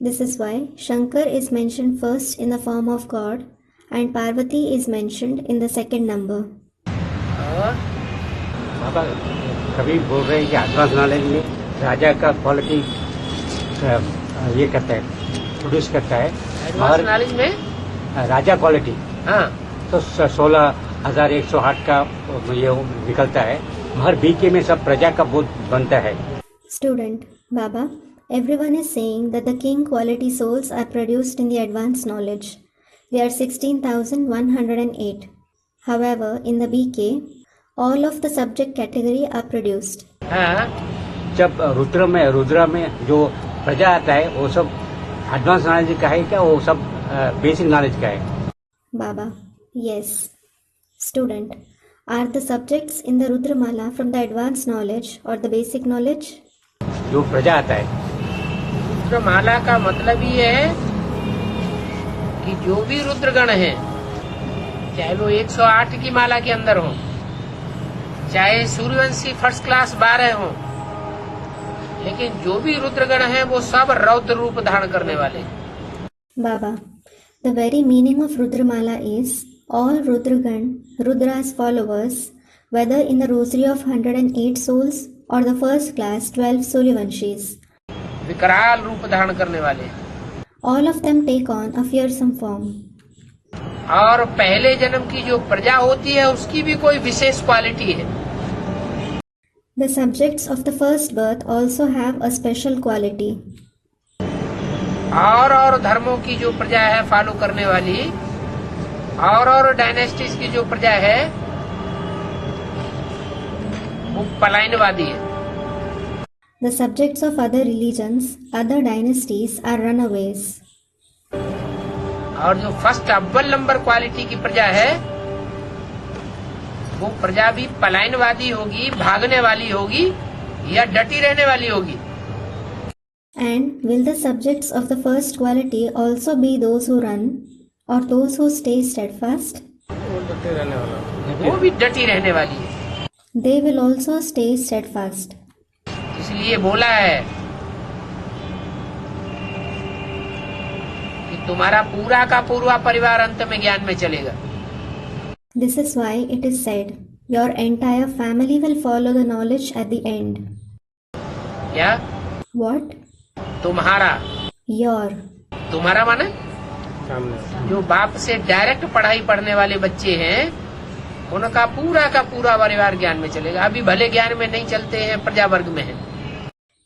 This is why Shankar is mentioned first in the form of God and Parvati is mentioned in the second number. और बाबा कभी बोल रहे हैं कि एडवांस नॉलेज में राजा का क्वालिटी ये करता है, प्रोड्यूस करता है। एडवांस नॉलेज में राजा क्वालिटी हाँ तो 16,108 का ये निकलता है। हर बीके में सब प्रजा का बोध बनता है। Student, Baba, everyone is saying that the king quality souls are produced in the advanced knowledge. They are 16,108. However, in the BK, all of the subject category are produced. हाँ जब रुद्र में जो प्रजा आता है वो सब एडवांस नॉलेज का है क्या, वो सब बेसिक नॉलेज का है? Baba, yes. Student, are the subjects in the Rudramala from the advanced knowledge or the basic knowledge? जो प्रजा आता है रुद्रमाला का मतलब ये है कि जो भी रुद्रगण है, चाहे वो 108 की माला के अंदर हो, चाहे सूर्यवंशी फर्स्ट क्लास 12 हो, लेकिन जो भी रुद्रगण है वो सब रौद्र रूप धारण करने वाले। Baba, the very meaning of Rudramala is all Rudragan, Rudra's followers, whether in the rosary of 108 souls or the first class 12 Suryavanshis, विकराल रूप धारण करने वाले। all of them take on a fearsome form. और पहले जन्म की जो प्रजा होती है उसकी भी कोई विशेष क्वालिटी है। The subjects of the first birth also have a special quality. और धर्मों की जो प्रजा है फॉलो करने वाली, और डायनेस्टीज की जो प्रजा है वो पलायनवादी है। The subjects of other religions, other dynasties are runaways. और जो फर्स्ट अव्वल नंबर क्वालिटी की प्रजा है वो प्रजा भी पलायनवादी होगी, भागने वाली होगी या डटी रहने वाली होगी। And will the subjects of the first quality also be those who run or those who stay steadfast? वो डटे रहने वाला। वो भी डटी रहने वाली है। They will also stay steadfast. इसलिए बोला है कि तुम्हारा पूरा का पूरा परिवार अंत में ज्ञान में चलेगा। This is why it is said, your entire family will follow the knowledge at the end. क्या? What? तुम्हारा। Your. तुम्हारा माने सामने जो बाप से डायरेक्ट पढ़ाई पढ़ने वाले बच्चे हैं उनका पूरा का पूरा परिवार ज्ञान में चलेगा। अभी भले ज्ञान में नहीं चलते हैं, प्रजा वर्ग में है।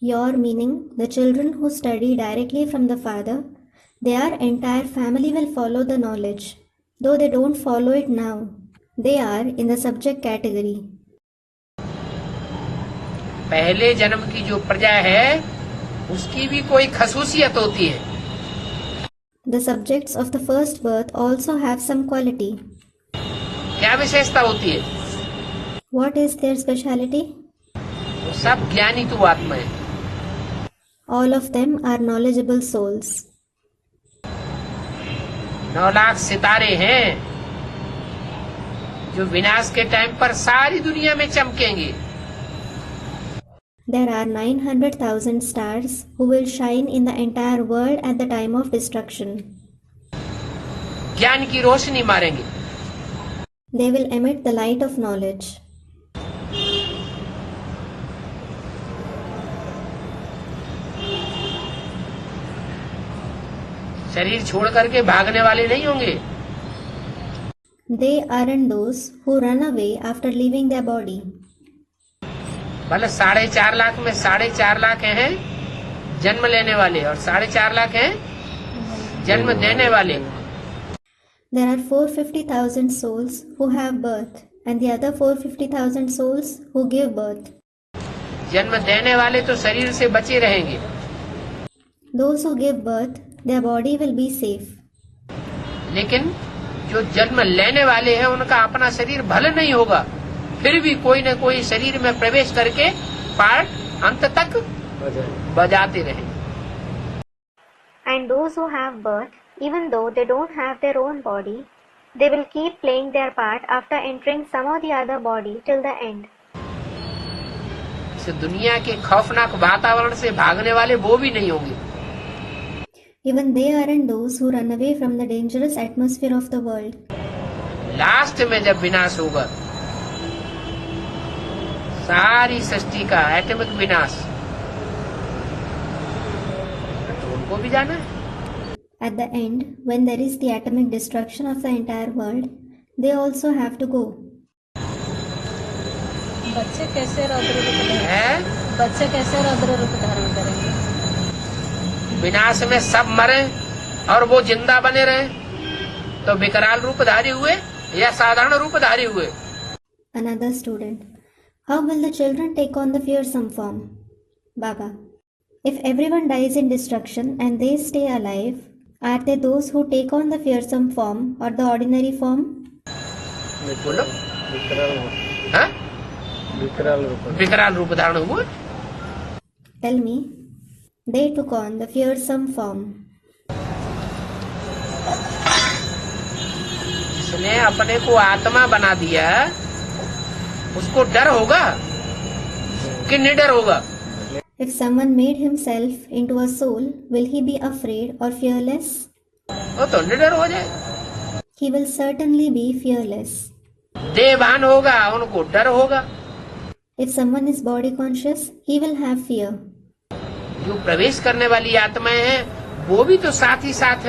Your meaning, the children who study directly from the father, their entire family will follow the knowledge. Though they don't follow it now, they are in the subject category. पहले जन्म की जो प्रजा है उसकी भी कोई खसूसियत होती है। The subjects of the first birth also have some quality. क्या विशेषता होती है? What is their speciality? वो सब ज्ञानी तो आत्मा है। All of them are knowledgeable souls. 9 lakh सितारे हैं जो विनाश के टाइम पर सारी दुनिया में चमकेंगे। there are 900,000 stars who will shine in the entire world at the time of destruction. ज्ञान की रोशनी मारेंगे। They will emit the light of knowledge. शरीर छोड़ करके भागने वाले नहीं होंगे। They aren't those who run away after leaving their body. मतलब 4.5 लाख में 4.5 लाख हैं जन्म लेने वाले और 4.5 लाख हैं जन्म देने वाले। There are 450,000 souls who have birth and the other 450,000 souls who give birth. जन्म देने वाले तो शरीर से बचे रहेंगे। Those who give birth, their body will be safe. लेकिन जो जन्म लेने वाले हैं उनका अपना शरीर भले नहीं होगा, फिर भी कोई न कोई शरीर में प्रवेश करके पार्ट अंत तक बजाते रहेंगे। And those who have birth, even though they don't have their own body, they will keep playing their part after entering some or the other body till the end. इस दुनिया के खौफनाक वातावरण से भागने वाले वो भी नहीं होंगे। Even they aren't those who run away from the dangerous atmosphere of the world. Last में जब विनाश होगा, सारी सृष्टि का एटॉमिक विनाश, तो उनको भी जाना है। At the end, when there is the atomic destruction of the entire world, they also have to go. बच्चे कैसे रौद्र रूप धारण है? बच्चे कैसे रौद्र रूप धारण करेंगे? विनाश में सब मरे और वो जिंदा बने रहे, तो विकराल रूप धारी हुए या साधारण रूप धारी हुए? Another student. How will the children take on the fearsome form? Baba. If everyone dies in destruction and they stay alive, are they those who take on the fearsome form or the ordinary form? बोलो। विकराल हाँ? विकराल रूप विकराल रूप धारण हुए? Tell me. They took on the fearsome form. जिसने अपने को आत्मा बना दिया, उसको डर होगा कि निडर होगा? If someone made himself into a soul, will he be afraid or fearless? वो तो निडर हो जाए। He will certainly be fearless. देहभान होगा, उनको डर होगा। If someone is body conscious, he will have fear. जो प्रवेश करने वाली आत्माएं हैं वो भी तो साथ ही साथ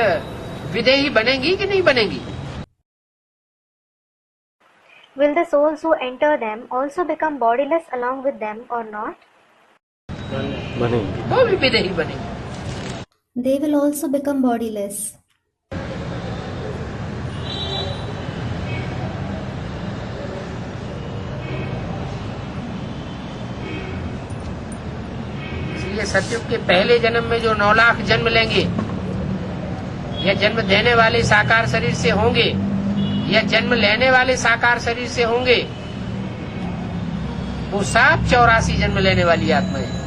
विदेही बनेंगी कि नहीं बनेंगी? Will the souls who enter them also become bodiless along with them or not? बनेंगे। वो भी विदेही बनेंगी। They will also become bodiless. इसलिए सतयुग के पहले जन्म में जो 9 लाख जन्म लेंगे, या जन्म देने वाले साकार शरीर से होंगे या जन्म लेने वाले साकार शरीर से होंगे, वो सब 84 जन्म लेने वाली आत्माएं हैं।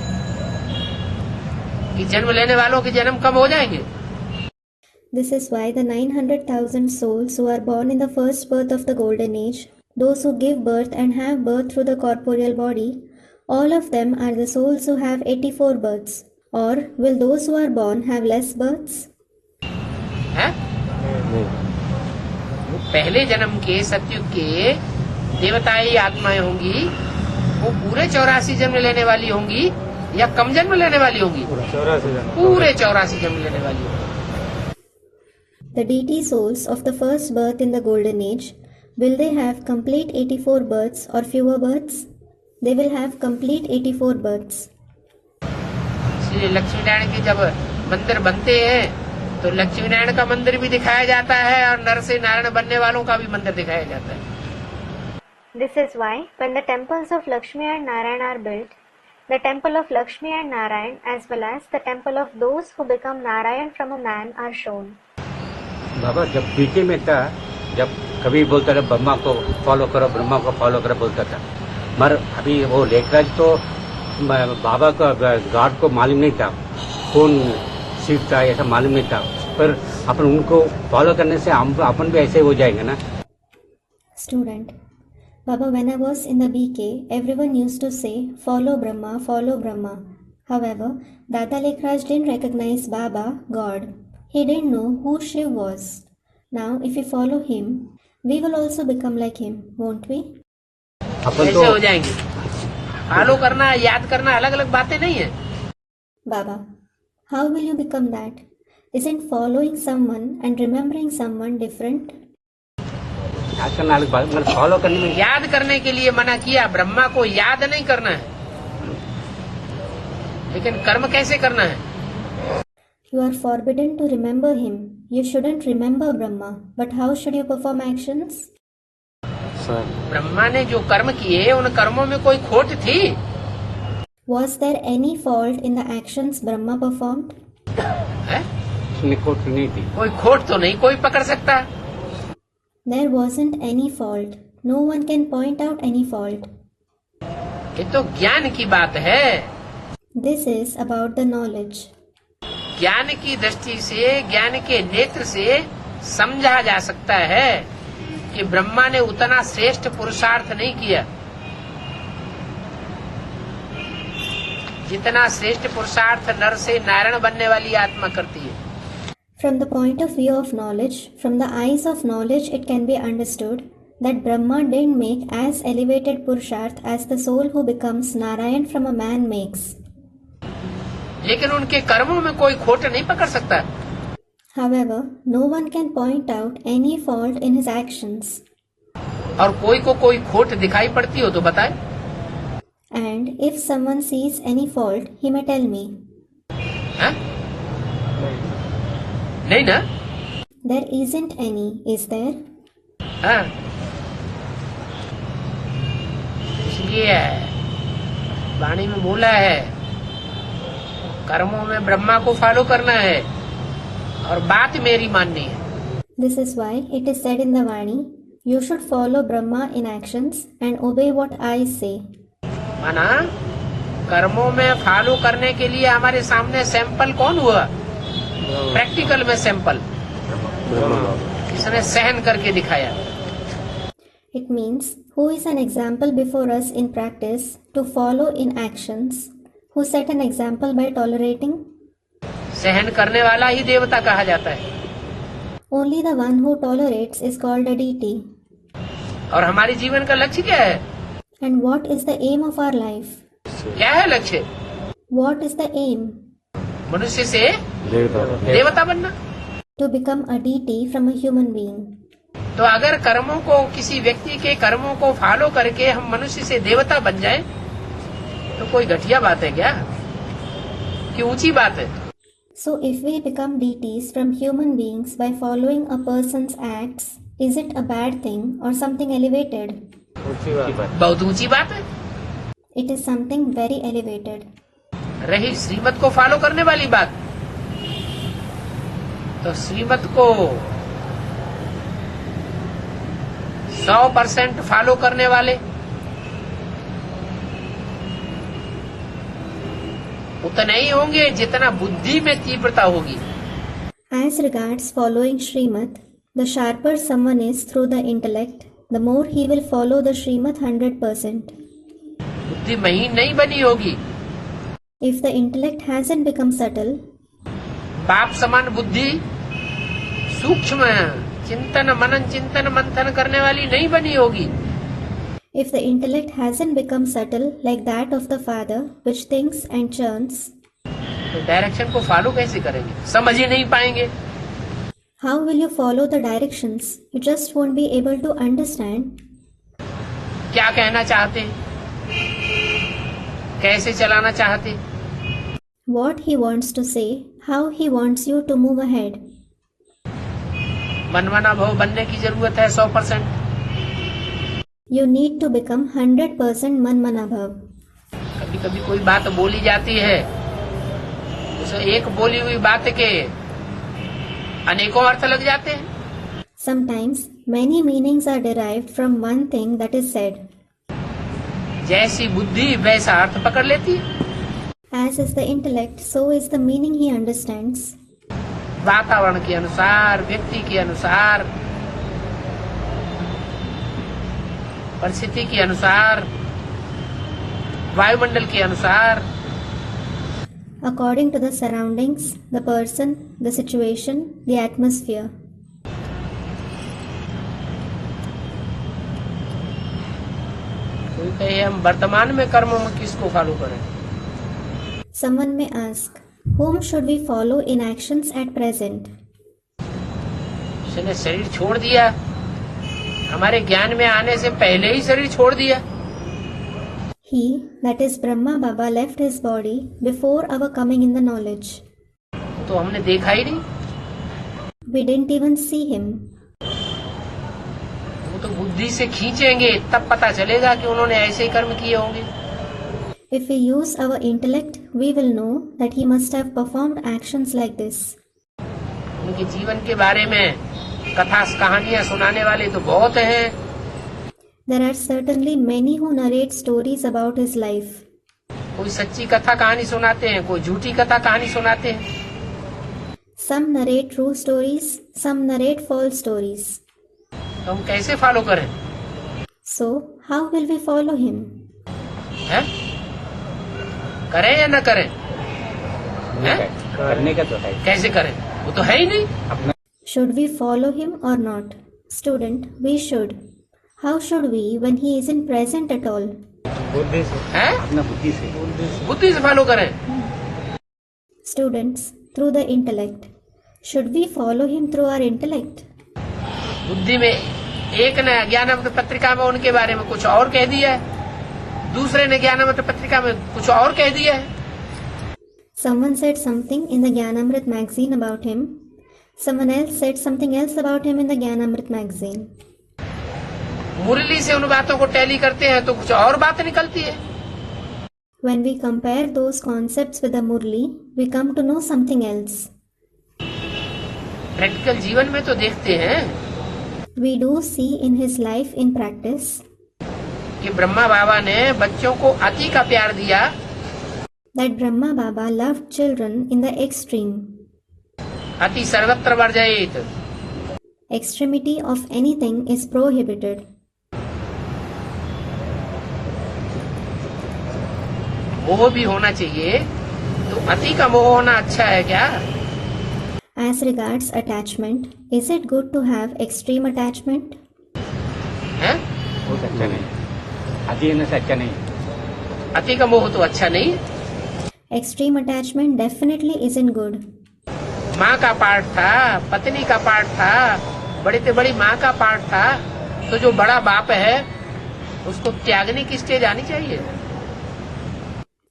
कि जन्म लेने वालों के जन्म कम हो जाएंगे। This is why the 900,000 souls who are born in the first birth of the golden age, those who give birth and have birth through the corporeal body, all of them are the souls who have 84 births. Or will those who are born have less births? है? पहले जन्म के सतयुग के देवताई आत्माएं होंगी, वो पूरे 84 जन्म लेने वाली होंगी या कम जन्म लेने वाली होंगी? पूरे 84 जन्म लेने वाली होंगी। The deity souls of the first birth in the golden age, will they have complete 84 births or fewer births? They will have complete 84 births. इसलिए लक्ष्मी नारायण के जब मंदिर बनते हैं तो लक्ष्मी नारायण का मंदिर भी दिखाया जाता है और नर से नारायण बनने वालों का भी मंदिर दिखाया जाता है। This is why when the temples of Lakshmi and Narayan are built, the temple of Lakshmi and Narayan as well as the temple of those who become Narayan from a man are shown. बाबा जब BK में था, जब कभी बोलता था ब्रह्मा को follow करो, ब्रह्मा को फॉलो करो बोलता था, मगर अभी वो लेखराज तो बाबा का गॉड को मालूम नहीं था कौन सीट था, ऐसा मालूम नहीं था, पर अपन उनको फॉलो करने से हम अपन भी ऐसे हो जाएंगे ना। Student, Baba, when I was in the BK, everyone used to say, follow Brahma, follow Brahma. However, Dada Lekhraj didn't recognize Baba, God. He didn't know who Shiv was. Now, if we follow him, we will also become like him, won't we? अपन कैसे हो जाएंगे? Follow करना, याद करना अलग अलग बातें नहीं है. Baba, how will you become that? Isn't following someone and remembering someone different? याद करना अलग बात, मगर फॉलो करने में याद करने के लिए मना किया. ब्रह्मा को याद नहीं करना है, लेकिन कर्म कैसे करना है? You are forbidden to remember him. You shouldn't remember Brahma. But how should you perform actions? Sir Brahma ने जो कर्म किए, उन कर्मों में कोई खोट थी? Was there any fault in the actions Brahma performed? है? उसमें खोट नहीं थी. कोई खोट तो नहीं कोई पकड़ सकता. There wasn't any fault. No one can point out any fault. ये तो ज्ञान की बात है. This is about the knowledge. ज्ञान की दृष्टि से, ज्ञान के नेत्र से समझा जा सकता है कि ब्रह्मा ने उतना श्रेष्ठ पुरुषार्थ नहीं किया जितना श्रेष्ठ पुरुषार्थ नर से नारायण बनने वाली आत्मा करती है. From the point of view of knowledge, from the eyes of knowledge, it can be understood that Brahma didn't make as elevated Purusharth as the soul who becomes Narayan from a man makes. लेकिन उनके कर्मों में कोई खोट नहीं पकड़ सकता. However, no one can point out any fault in his actions. और कोई को कोई खोट दिखाई पड़ती हो तो बताए. And if someone sees any fault, he may tell me. हाँ? नहीं ना? There isn't any, is there? हाँ. इसलिए वाणी में बोला है, कर्मों में ब्रह्मा को फॉलो करना है और बात मेरी माननी है. This is why it is said in the Vani, you should follow Brahma in actions and obey what I say. माना कर्मों में फॉलो करने के लिए हमारे सामने सैंपल कौन हुआ? प्रैक्टिकल में सैंपल इसने सहन करके दिखाया. It means, who is an example before us in practice to follow in actions, who set an example by tolerating? सहन करने वाला ही देवता कहा जाता है. Only the one who tolerates is called a deity. और हमारे जीवन का लक्ष्य क्या है? And what is the aim of our life? क्या है लक्ष्य? What is the aim? मनुष्य से देवता बनना. To become a deity from a human being. तो अगर कर्मों को, किसी व्यक्ति के कर्मों को फॉलो करके हम मनुष्य से देवता बन जाएं, तो कोई घटिया बात है क्या कि ऊंची बात है? So if we become deities from human beings by following a person's acts, is it a bad thing or something elevated? ऊंची बात. बहुत ऊंची बात है. It is something very elevated. रही श्रीमत को फॉलो करने वाली बात, तो श्रीमत को 100% फॉलो करने वाले उतने ही होंगे जितना बुद्धि में तीव्रता होगी. As regards following Srimad, the sharper someone is through the intellect, the more he will follow the Srimad 100%. बुद्धि महीन नहीं बनी होगी. If the intellect hasn't become subtle, बाप समान बुद्धि सूक्ष्म चिंतन मनन चिंतन मंथन करने वाली नहीं बनी होगी. if the intellect hasn't become subtle like that of the Father, which thinks and churns, तो डायरेक्शन को फॉलो कैसे करेंगे? समझ ही नहीं पाएंगे. how will you follow the directions? You just won't be able to understand क्या कहना चाहते हैं, कैसे चलाना चाहते हैं. what he wants to say, how he wants you to move ahead. मनमना भाव बनने की जरूरत है 100%. You need to become 100% Manmanabhav. कभी कभी कोई बात बोली जाती है, उस एक बोली हुई बात के अनेकों अर्थ लग जाते हैं. Sometimes many meanings are derived from one thing that is said. जैसी बुद्धि वैसा अर्थ पकड़ लेती है. As is the intellect, so is the meaning he understands. वातावरण के अनुसार, व्यक्ति के अनुसार, परिस्थिति के अनुसार, वायुमंडल के अनुसार, according to the surroundings, the person, the situation, the atmosphere. कोई कहे हम वर्तमान में कर्मों में किसको फॉलो करें? Someone may ask, whom should we follow in actions at present? उसने शरीर छोड़ दिया, हमारे ज्ञान में आने से पहले ही शरीर छोड़ दिया। He, that is Brahma Baba, left his body before our coming in the knowledge. तो हमने देखा ही नहीं, We didn't even see him. वो तो बुद्धि से खींचेंगे तब पता चलेगा कि उन्होंने ऐसे ही कर्म किए होंगे। If we use our intellect, we will know that he must have performed actions like this. उनके जीवन के बारे में कथा कहानियां सुनाने वाले तो बहुत हैं। There are certainly many who narrate stories about his life. कोई सच्ची कथा कहानी सुनाते हैं, कोई झूठी कथा कहानी सुनाते हैं। Some narrate true stories, some narrate false stories. तो हम कैसे फॉलो करें? So, how will we follow him? हैं? करें या न करें? हैं? करने का तो है। कैसे करें? वो तो है ही नहीं। अपना Should we follow him or not? Student, we should. How should we when he isn't present at all? बुद्धि से, हैं? अपना बुद्धि से बुद्धि से फॉलो करें। Students, through the intellect. Should we follow him through our intellect? बुद्धि में एक ने ज्ञानामृत पत्रिका में उनके बारे में कुछ और कह दिया है, दूसरे ने ज्ञानामृत पत्रिका में कुछ और कह दिया है। Someone said something in the Gyanamrit magazine about him. Someone else said something else about him in the Gyanamrit magazine. मुरली से उन बातों को टैली करते हैं तो कुछ और बात निकलती है। When we compare those concepts with the Murli, we come to know something else. Practical जीवन में तो देखते हैं We do see in his life in practice कि ब्रह्मा बाबा ने बच्चों को अति का प्यार दिया, that Brahma Baba loved children in the extreme. अति सर्वत्र वर्जयेत। Extremity of anything is prohibited. मोह भी होना चाहिए, तो अति का मोह होना अच्छा है क्या? As regards attachment, is it good to have extreme attachment? है? बहुत अच्छा नहीं, अति होने से अच्छा नहीं। अति का मोह तो अच्छा नहीं। Extreme attachment definitely isn't good. माँ का पार्ट था, पत्नी का पार्ट था, बड़ी से बड़ी माँ का पार्ट था, तो जो बड़ा बाप है उसको त्यागने की स्टेज आनी चाहिए।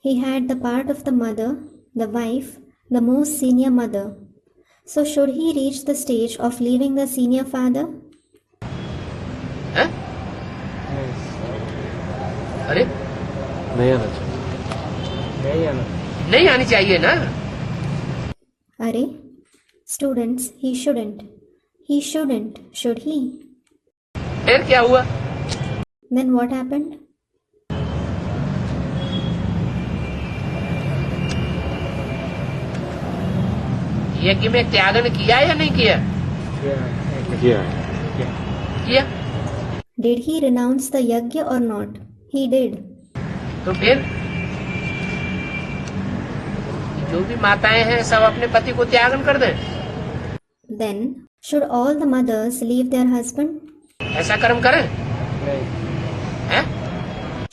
He had the part of the mother, the wife, the most senior mother. So should he reach the stage of leaving the senior father? है? अरे नहीं आना चाहिए। नहीं आनी चाहिए ना। Are? Students, he shouldn't. He shouldn't, should he? फिर क्या हुआ? Then what happened? यज्ञ में त्यागन किया या नहीं किया? किया किया। Did he renounce the yajna or not? He did. तो फिर जो भी माताएं हैं सब अपने पति को त्यागन कर दें। Then, should all the mothers leave their husband? ऐसा कर्म करें? हैं?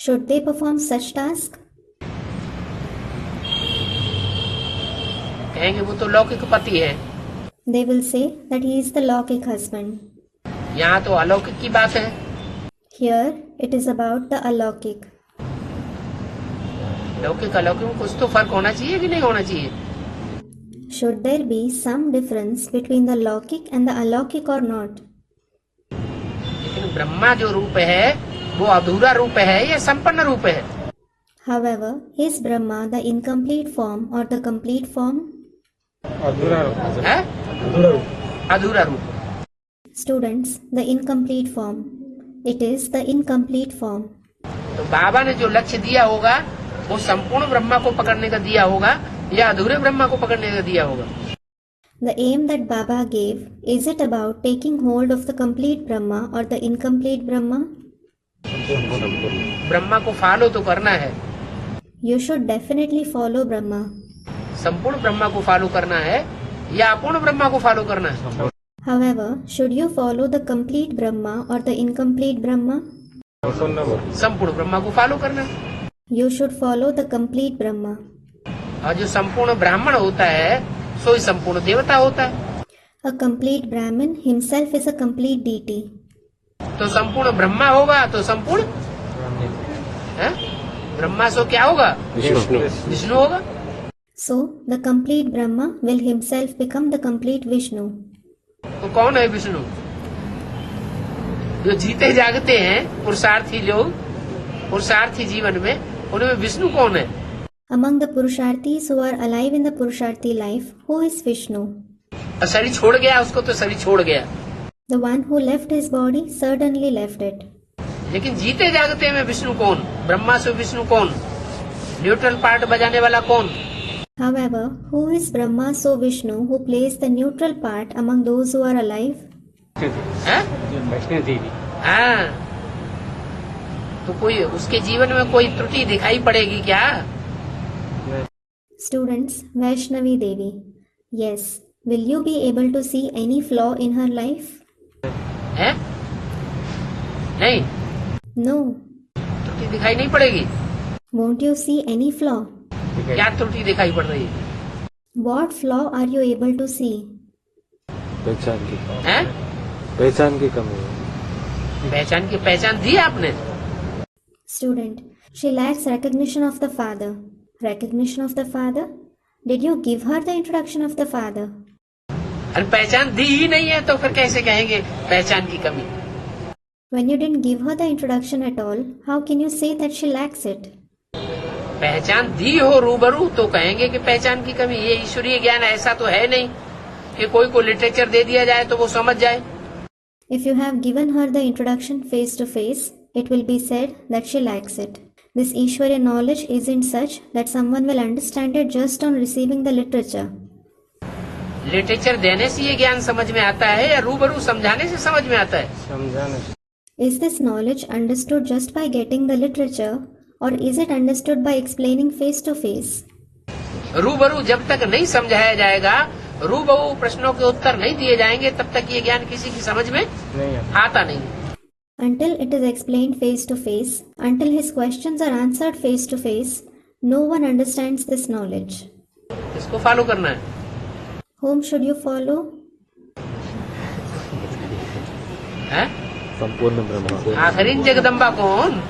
Should they perform such task? कहेंगे वो तो लौकिक पति है। They will say that he is the Laukik husband. यहाँ तो अलौकिक की बात है। Here, it is about the Alaukik. लौकिक अलौकिक में कुछ तो फर्क होना चाहिए कि नहीं होना चाहिए? Should there be some difference between the Laukik and the Alaukik or not? लेकिन ब्रह्मा जो रूप है वो अधूरा रूप है या संपन्न रूप है? However, is Brahma the incomplete form or the complete form? अधूरा है? अधूरा रूप। Students, the incomplete form. It is the incomplete form. तो बाबा ने जो लक्ष्य दिया होगा वो संपूर्ण ब्रह्मा को पकड़ने का दिया होगा या अधूरे ब्रह्मा को पकड़ने का दिया होगा? The aim that Baba gave, is it about taking hold of the complete Brahma or the incomplete Brahma? Brahma को फॉलो तो करना है, You should definitely follow Brahma. संपूर्ण ब्रह्मा को फॉलो करना है या अपूर्ण ब्रह्मा को फॉलो करना है? However, should you follow the complete Brahma or the incomplete Brahma? संपूर्ण ब्रह्मा को फॉलो करना है। You should follow the complete Brahma. और जो संपूर्ण ब्राह्मण होता है सो ही संपूर्ण देवता होता है। A complete Brahmin himself is a complete deity. तो संपूर्ण ब्रह्मा होगा तो संपूर्ण है? ब्रह्मा सो क्या होगा? विष्णु होगा। So, the complete Brahma will himself become the complete Vishnu. तो कौन है विष्णु? जो जीते जागते हैं पुरुषार्थी लोग, पुरुषार्थी जीवन में, उनमें विष्णु कौन है? Among the Purusharthis who are alive in the Purusharthi life, who is Vishnu? और शरीर छोड़ गया उसको तो शरीर छोड़ गया, The one who left his body certainly left it. लेकिन जीते जागते में विष्णु कौन? ब्रह्मा से विष्णु कौन? न्यूट्रल पार्ट बजाने वाला कौन? However, who is Brahma so Vishnu who plays the neutral part among those who are alive? है? वैष्णव देवी। हाँ, तो कोई उसके जीवन में कोई त्रुटि दिखाई पड़ेगी क्या? Students, Vaishnavi Devi. Yes. Will you be able to see any flaw in her life? है? नहीं, No. त्रुटि दिखाई नहीं पड़ेगी। Won't you see any flaw? क्या त्रुटि दिखाई पड़ रही है? What flaw are you able to see? पहचान की हैं? पहचान की कमी है। पहचान की पहचान दी आपने? Student, she lacks recognition of the Father. Recognition of the Father? Did you give her the introduction of the Father? और पहचान दी ही नहीं है तो फिर कैसे कहेंगे पहचान की कमी? When you didn't give her the introduction at all, how can you say that she lacks it? पहचान दी हो रूबरू तो कहेंगे कि पहचान की कमी। ये ईश्वरीय ज्ञान ऐसा तो है नहीं कि कोई को लिटरेचर दे दिया जाए तो वो समझ जाए। If you have given her the introduction face to face, it will be said that she lacks it. This Ishwarya knowledge isn't such that someone will understand it just on receiving the literature. Literature देने से ये ज्ञान समझ में आता है या रूबरू समझाने से समझ में आता है? समझाने Is this knowledge understood just by getting the literature, or is it understood by explaining face to face? रूबरू जब तक नहीं समझाया जाएगा, रूबरू प्रश्नों के उत्तर नहीं दिए जाएंगे, तब तक ये ज्ञान किसी की समझ में नहीं है। आता नहीं। Until it is explained face to face, until his questions are answered face to face, no one understands this knowledge. इसको फॉलो करना है। Whom should you follow? है? संपूर्ण ब्रह्मा आखिरी जगदम्बा कौन?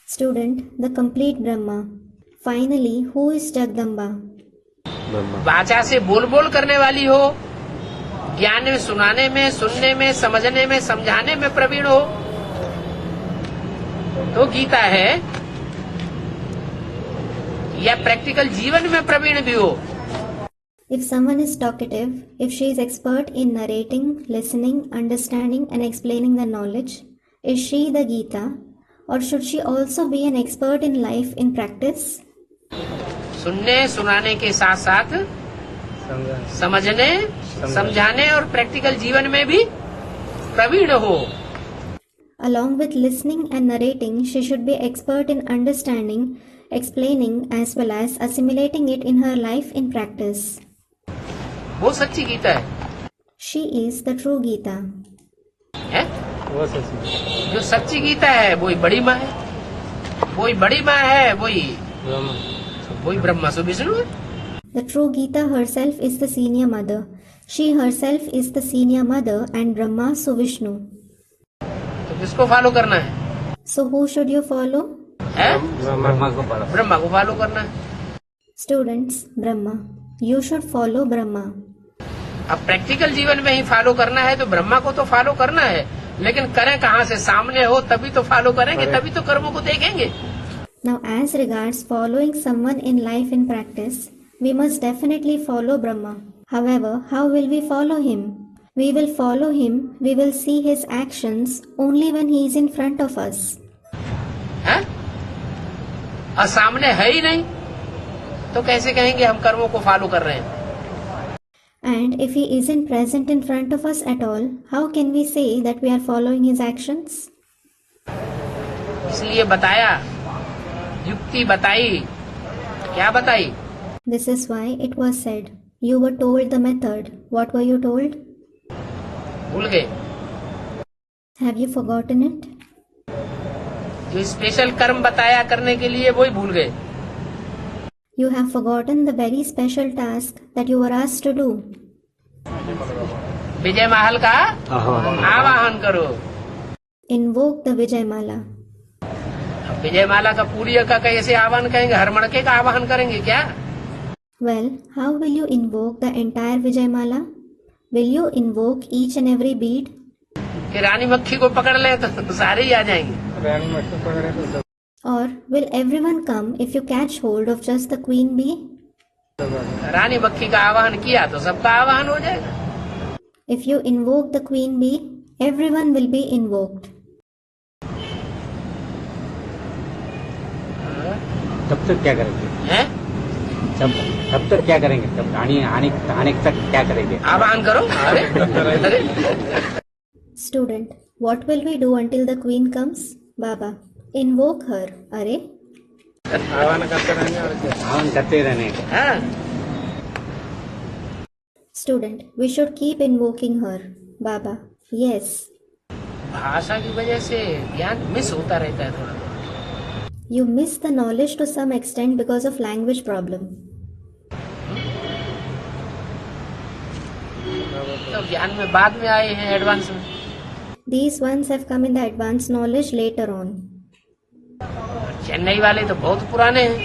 Student, the complete Brahma. Finally, who is Jagdamba? Brahma वाचा से बोल बोल करने वाली हो, ज्ञान में सुनाने में, सुनने में, समझने में, समझाने में प्रवीण हो तो गीता है, या प्रैक्टिकल जीवन में प्रवीण भी हो। If someone is talkative, if she is expert in narrating, listening, understanding and explaining the knowledge, is she the Gita? Or should she also be an expert in life in practice? सुनने सुनाने के साथ साथ समझने, समझाने और practical जीवन में भी प्रवीण हो। Along with listening and narrating, she should be expert in understanding, explaining as well as assimilating it in her life in practice. वो सच्ची गीता है। She is the true Gita. है? वो सच जो सच्ची गीता है वही बड़ी माँ है, वही बड़ी माँ है, वही ब्रह्मा से विष्णु है। The true Gita herself is the senior mother. She herself is the senior mother and Brahma so Vishnu. तो किसको फॉलो करना है? So who should you follow? है? ब्रह्मा को पढ़ा। ब्रह्मा को फॉलो करना है। Students, Brahma. You should follow Brahma. अब प्रैक्टिकल जीवन में ही फॉलो करना है तो ब्रह्मा को तो फॉलो करना है, लेकिन करें कहाँ से? सामने हो तभी तो फॉलो करेंगे, तभी तो कर्मों को देखेंगे। Now as regards following someone in life in practice, we must definitely follow Brahma. However, how will we follow him? We will follow him, we will see his actions only when he is in front of us. है? और सामने है ही नहीं तो कैसे कहेंगे हम कर्मों को फॉलो कर रहे हैं? And if he isn't present in front of us at all, how can we say that we are following his actions? इसलिए बताया, युक्ति बताई। क्या बताई? This is why it was said. You were told the method. What were you told? भूल गए। Have you forgotten it? जो special कर्म बताया करने के लिए वही भूल गए। You have forgotten the very special task that you were asked to do. विजय महल का आह्वान आवाहन करो। Invoke the Vijayamala. अब विजय माला का पूरी का कैसे आह्वान करेंगे? हर मणके का आवाहन करेंगे क्या? Well, how will you invoke the entire Vijayamala? Will you invoke each and every bead? कि रानी मक्खी को पकड़ ले तो सारे ही आ जाएंगे। रानी मक्खी पकड़े तो सब Or will everyone come if you catch hold of just the queen bee? रानी मक्खी का आवाहन किया तो सबका आवाहन हो जाएगा। If you invoke the queen bee, everyone will be invoked. तब तक क्या करेंगे? हैं? तब तक क्या करेंगे? तब आने तक क्या करेंगे? आवाहन करो। अरे Student, what will we do until the queen comes? Baba, invoke her. Are? आह्वान करते रहेंगे और क्या? आह्वान करते रहने का। हाँ, Student, we should keep invoking her. Baba, yes. भाषा की वजह से ज्ञान मिस होता रहता है थोड़ा। You miss the knowledge to some extent because of language problem. तो ज्ञान में बाद में आए हैं, एडवांस में। These ones have come in the advanced knowledge later on. Chennai वाले तो बहुत पुराने हैं।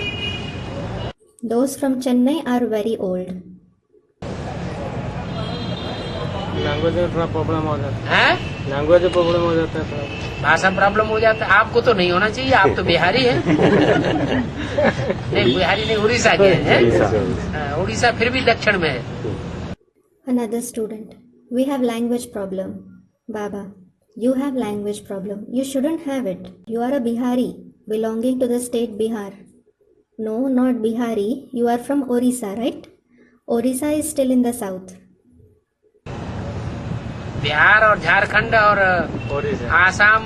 Those from Chennai are very old. Language में थोड़ा प्रॉब्लम हो जाता हैं? है। लैंग्वेज में प्रॉब्लम हो जाता है थोड़ा। भाषा प्रॉब्लम हो जाता है। आपको तो नहीं होना चाहिए, आप तो बिहारी हैं। नहीं, बिहारी नहीं, उड़ीसा के हैं। हाँ, उड़ीसा फिर भी दक्षिण में है। Another student. We have language problem. Baba, you have language problem. You shouldn't have it. You are a Bihari belonging to the state Bihar. No, not Bihari. You are from Orissa, right? Orissa is still in the south. Bihar और झारखंड और आसाम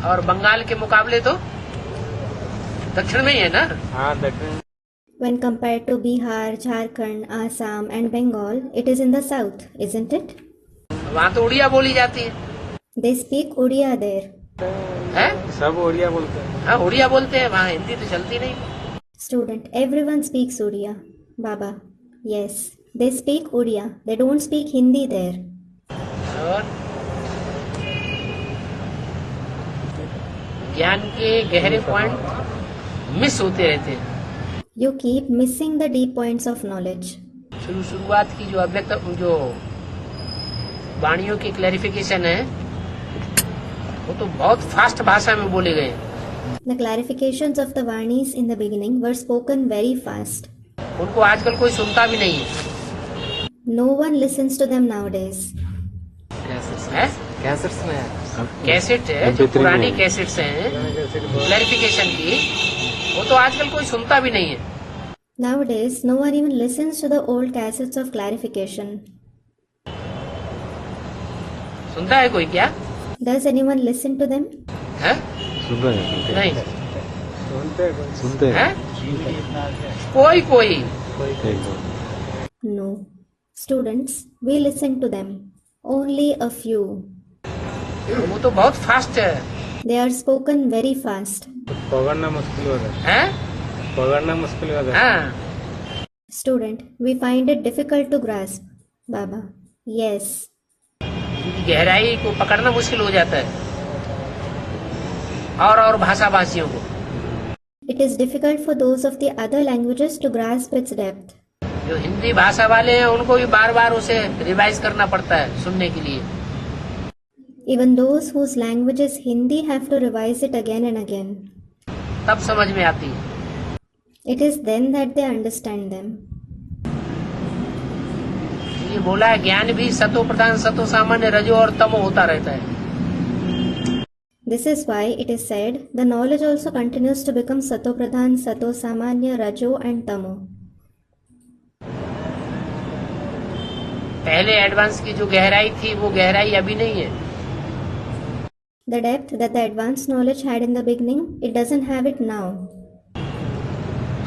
और बंगाल के मुकाबले तो दक्षिण में ही है ना। हाँ दक्षिण। When compared to Bihar, Jharkhand, Assam and Bengal, it is in the south, isn't it? वहाँ तो उड़िया बोली जाती है। They speak Odia there. हैं? सब ओडिया बोलते हैं। हाँ, उड़िया बोलते हैं, वहाँ हिंदी तो चलती नहीं। Student, everyone speaks Odia. Baba, yes, they speak Odia. They don't speak Hindi there. और ज्ञान के गहरे पॉइंट मिस होते रहते हैं। You keep missing the deep points of knowledge. शुरुआत की जो अव्यक्त जो वाणियों की क्लैरिफिकेशन है वो तो बहुत फास्ट भाषा में बोले गए। The clarifications of the Varnis in the beginning were spoken very fast. उनको आजकल कोई सुनता भी नहीं है। No one listens to them nowadays. है? कैसेट है, जो पुरानी कैसेट्स हैं क्लैरिफिकेशन की, वो तो आजकल कोई सुनता भी नहीं है। Nowadays, no one even listens to the old cassettes of clarification. सुनता है कोई क्या? Does anyone listen to them? है? सुन रहे हैं? नहीं। सुनते है? हैं। कोई No. Students, we listen to them. Only a few. वो तो बहुत फास्ट है। They are spoken very fast. पकड़ना मुश्किल हो रहा है। हैं? पकड़ना मुश्किल हो रहा है। हाँ, Student, we find it difficult to grasp. Baba, yes. उनकी गहराई को पकड़ना मुश्किल हो जाता है। और भाषा भाषियों को It is difficult for those of the other languages to grasp its depth. जो हिंदी भाषा वाले हैं उनको भी बार बार उसे रिवाइज करना पड़ता है सुनने के लिए। Even those whose language is Hindi have to revise it again and again. तब समझ में आती है। It is then that they understand them. ये बोला है ज्ञान भी सतो प्रधान सतो सामान्य रजो और तमो होता रहता है। This is why it is said the knowledge also continues to become Sato Pradhan, Sato Samanya, Rajo and Tamo. पहले एडवांस की जो गहराई थी वो गहराई अभी नहीं है। The depth that the advanced knowledge had in the beginning, it doesn't have it now.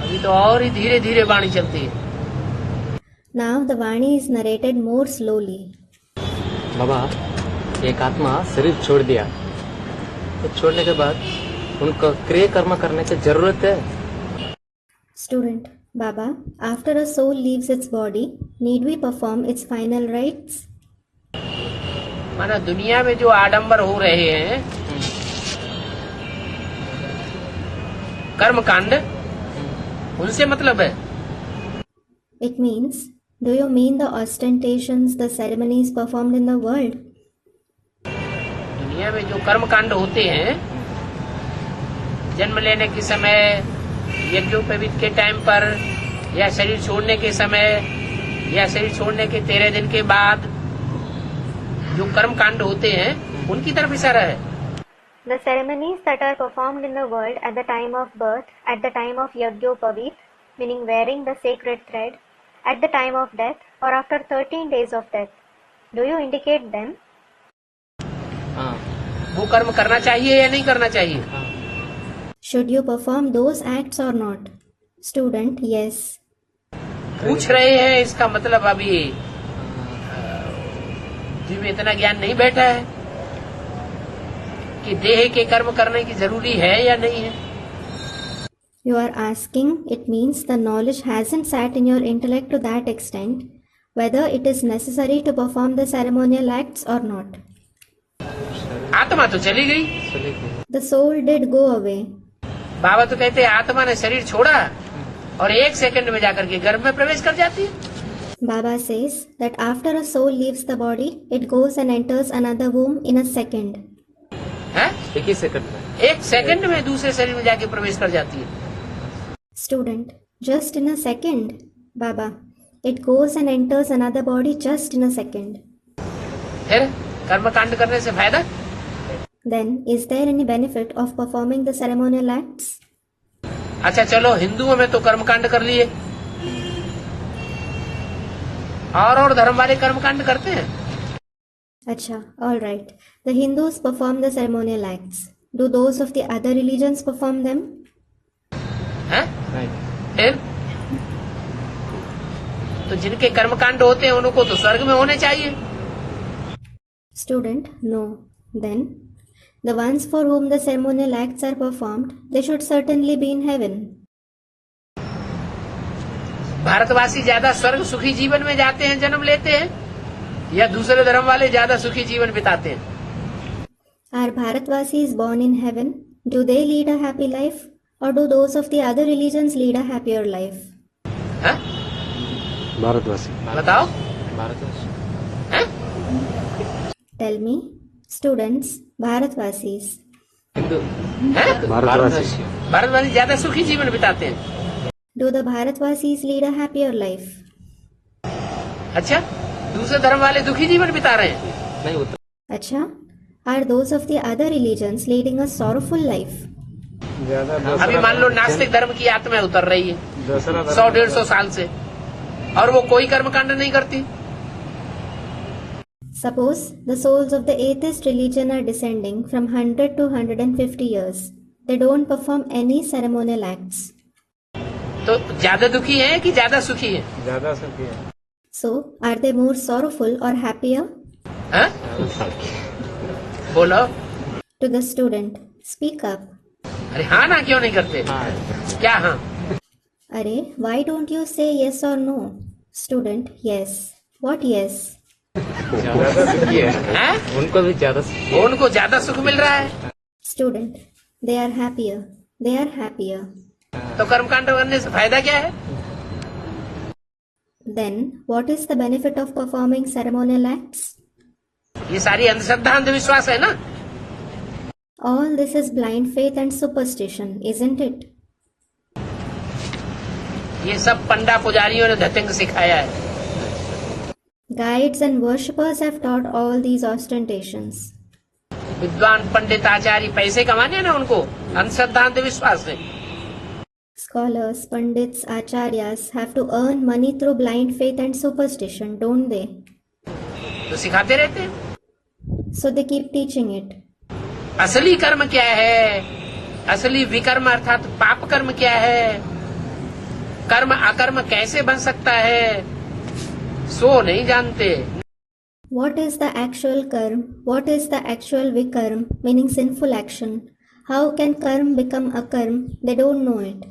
अभी तो और ही धीरे धीरे वाणी चलती है। Now the Vani is narrated more slowly. बाबा, एक आत्मा शरीर छोड़ दिया तो छोड़ने के बाद उनको क्रिया कर्म करने की जरूरत है। Student, Baba, after a soul leaves its body, need we perform its final rites? माना दुनिया में जो आडंबर हो रहे हैं, कर्म कांड, उनसे मतलब है। It means, do you mean the ostentations, the ceremonies performed in the world? दुनिया में जो कर्म कांड होते हैं, जन्म लेने के समय, यज्ञोपवीत के टाइम पर, या शरीर छोड़ने के समय, या शरीर छोड़ने के 13 दिन के बाद जो कर्म कांड होते हैं, उनकी तरफ इशारा है। The ceremonies that are performed in the world at the time of birth, at the time of Yajñopavit, meaning wearing the sacred thread, at the time of death, or after 13 days of death, do you indicate them? हाँ, वो कर्म करना चाहिए या नहीं करना चाहिए? Should you perform those acts or not? Student, yes. पूछ रहे हैं, इसका मतलब अभी जी में इतना ज्ञान नहीं बैठा है कि देह के कर्म करने की जरूरी है या नहीं है। You are asking, it means the knowledge hasn't sat in your intellect to that extent, whether it is necessary to perform the ceremonial acts or not. आत्मा तो चली गई। चली गई। The soul did go away. बाबा तो कहते हैं आत्मा ने शरीर छोड़ा और 1 सेकंड में जाकर के गर्भ में प्रवेश कर जाती है। Baba says that after a soul leaves the body, it goes and enters another womb in a second. हैं? एक ही सेकंड में। 1 सेकंड में दूसरे शरीर में जाके प्रवेश कर जाती है। Student, just in a second, Baba. It goes and enters another body just in a second. फिर कर्म कांड करने से फायदा? Then, is there any benefit of performing the ceremonial acts? अच्छा चलो, हिंदुओं में तो कर्म कांड कर लिए, और धर्म वाले कर्म कांड करते हैं। Acha, all right. The Hindus perform the ceremonial acts. Do those of the other religions perform them? हैं? नहीं। फिर तो जिनके कर्म कांड होते हैं उनको तो स्वर्ग में होने चाहिए। Student, no. Then, the ones for whom the ceremonial acts are performed, they should certainly be in heaven. भारतवासी ज्यादा स्वर्ग सुखी जीवन में जाते हैं, जन्म लेते हैं, या दूसरे धर्म वाले ज्यादा सुखी जीवन बिताते हैं? Are Bharatvasis born in heaven? Do they lead a happy life? Or do those of the other religions lead a happier life? हैं? भारतवासी। बताओ। भारतवर्ष। हैं? Tell me. Students, Bharatvasis. Hindu. हैं? भारतवासी। भारतवासी ज्यादा सुखी जीवन बिताते हैं। Do the Bharatvasis lead a happier life? अच्छा, दूसरे धर्म वाले दुखी जीवन बिता रहे हैं। नहीं होता। Acha, are those of the other religions leading a sorrowful life? अभी मान लो नास्तिक धर्म की आत्मा उतर रही है 100-150 साल से, और वो कोई कर्म कांड नहीं करती। Suppose the souls of the atheist religion are descending from 100 to 150 years. They don't perform any ceremonial acts. तो ज्यादा दुखी है कि ज्यादा सुखी है? ज्यादा सुखी है। So, are they more sorrowful or happier? हैं? बोलो। To the student, speak up. अरे हाँ ना क्यों नहीं करते? हाँ। क्या हाँ? Arey, why don't you say yes or no? Student, yes. What yes? ज्यादा सुखी है। हैं? उनको भी ज्यादा सुखी है। उनको ज्यादा सुख मिल रहा है, Student, they are happier. They are happier. तो कर्म कांड करने से फायदा क्या है? Then, what is the benefit of performing ceremonial acts? ये सारी अंधश्रद्धा अंधविश्वास है ना। All this is blind faith and superstition, isn't it? ये सब पंडा पुजारियों ने धतिंग सिखाया है। Guides and worshippers have taught all these ostentations. विद्वान पंडित आचार्य पैसे कमाने हैं ना उनको, अंधश्रद्धा अंधविश्वास है। Scholars, pandits, acharyas have to earn money through blind faith and superstition, don't they? तो सिखाते रहते हैं। So they keep teaching it. असली कर्म क्या है, असली विकर्म अर्थात पाप कर्म क्या है, कर्म अकर्म कैसे बन सकता है, सो नहीं जानते। What is the actual karm? What is the actual vikarm, meaning sinful action? How can karm become a karm? They don't know it.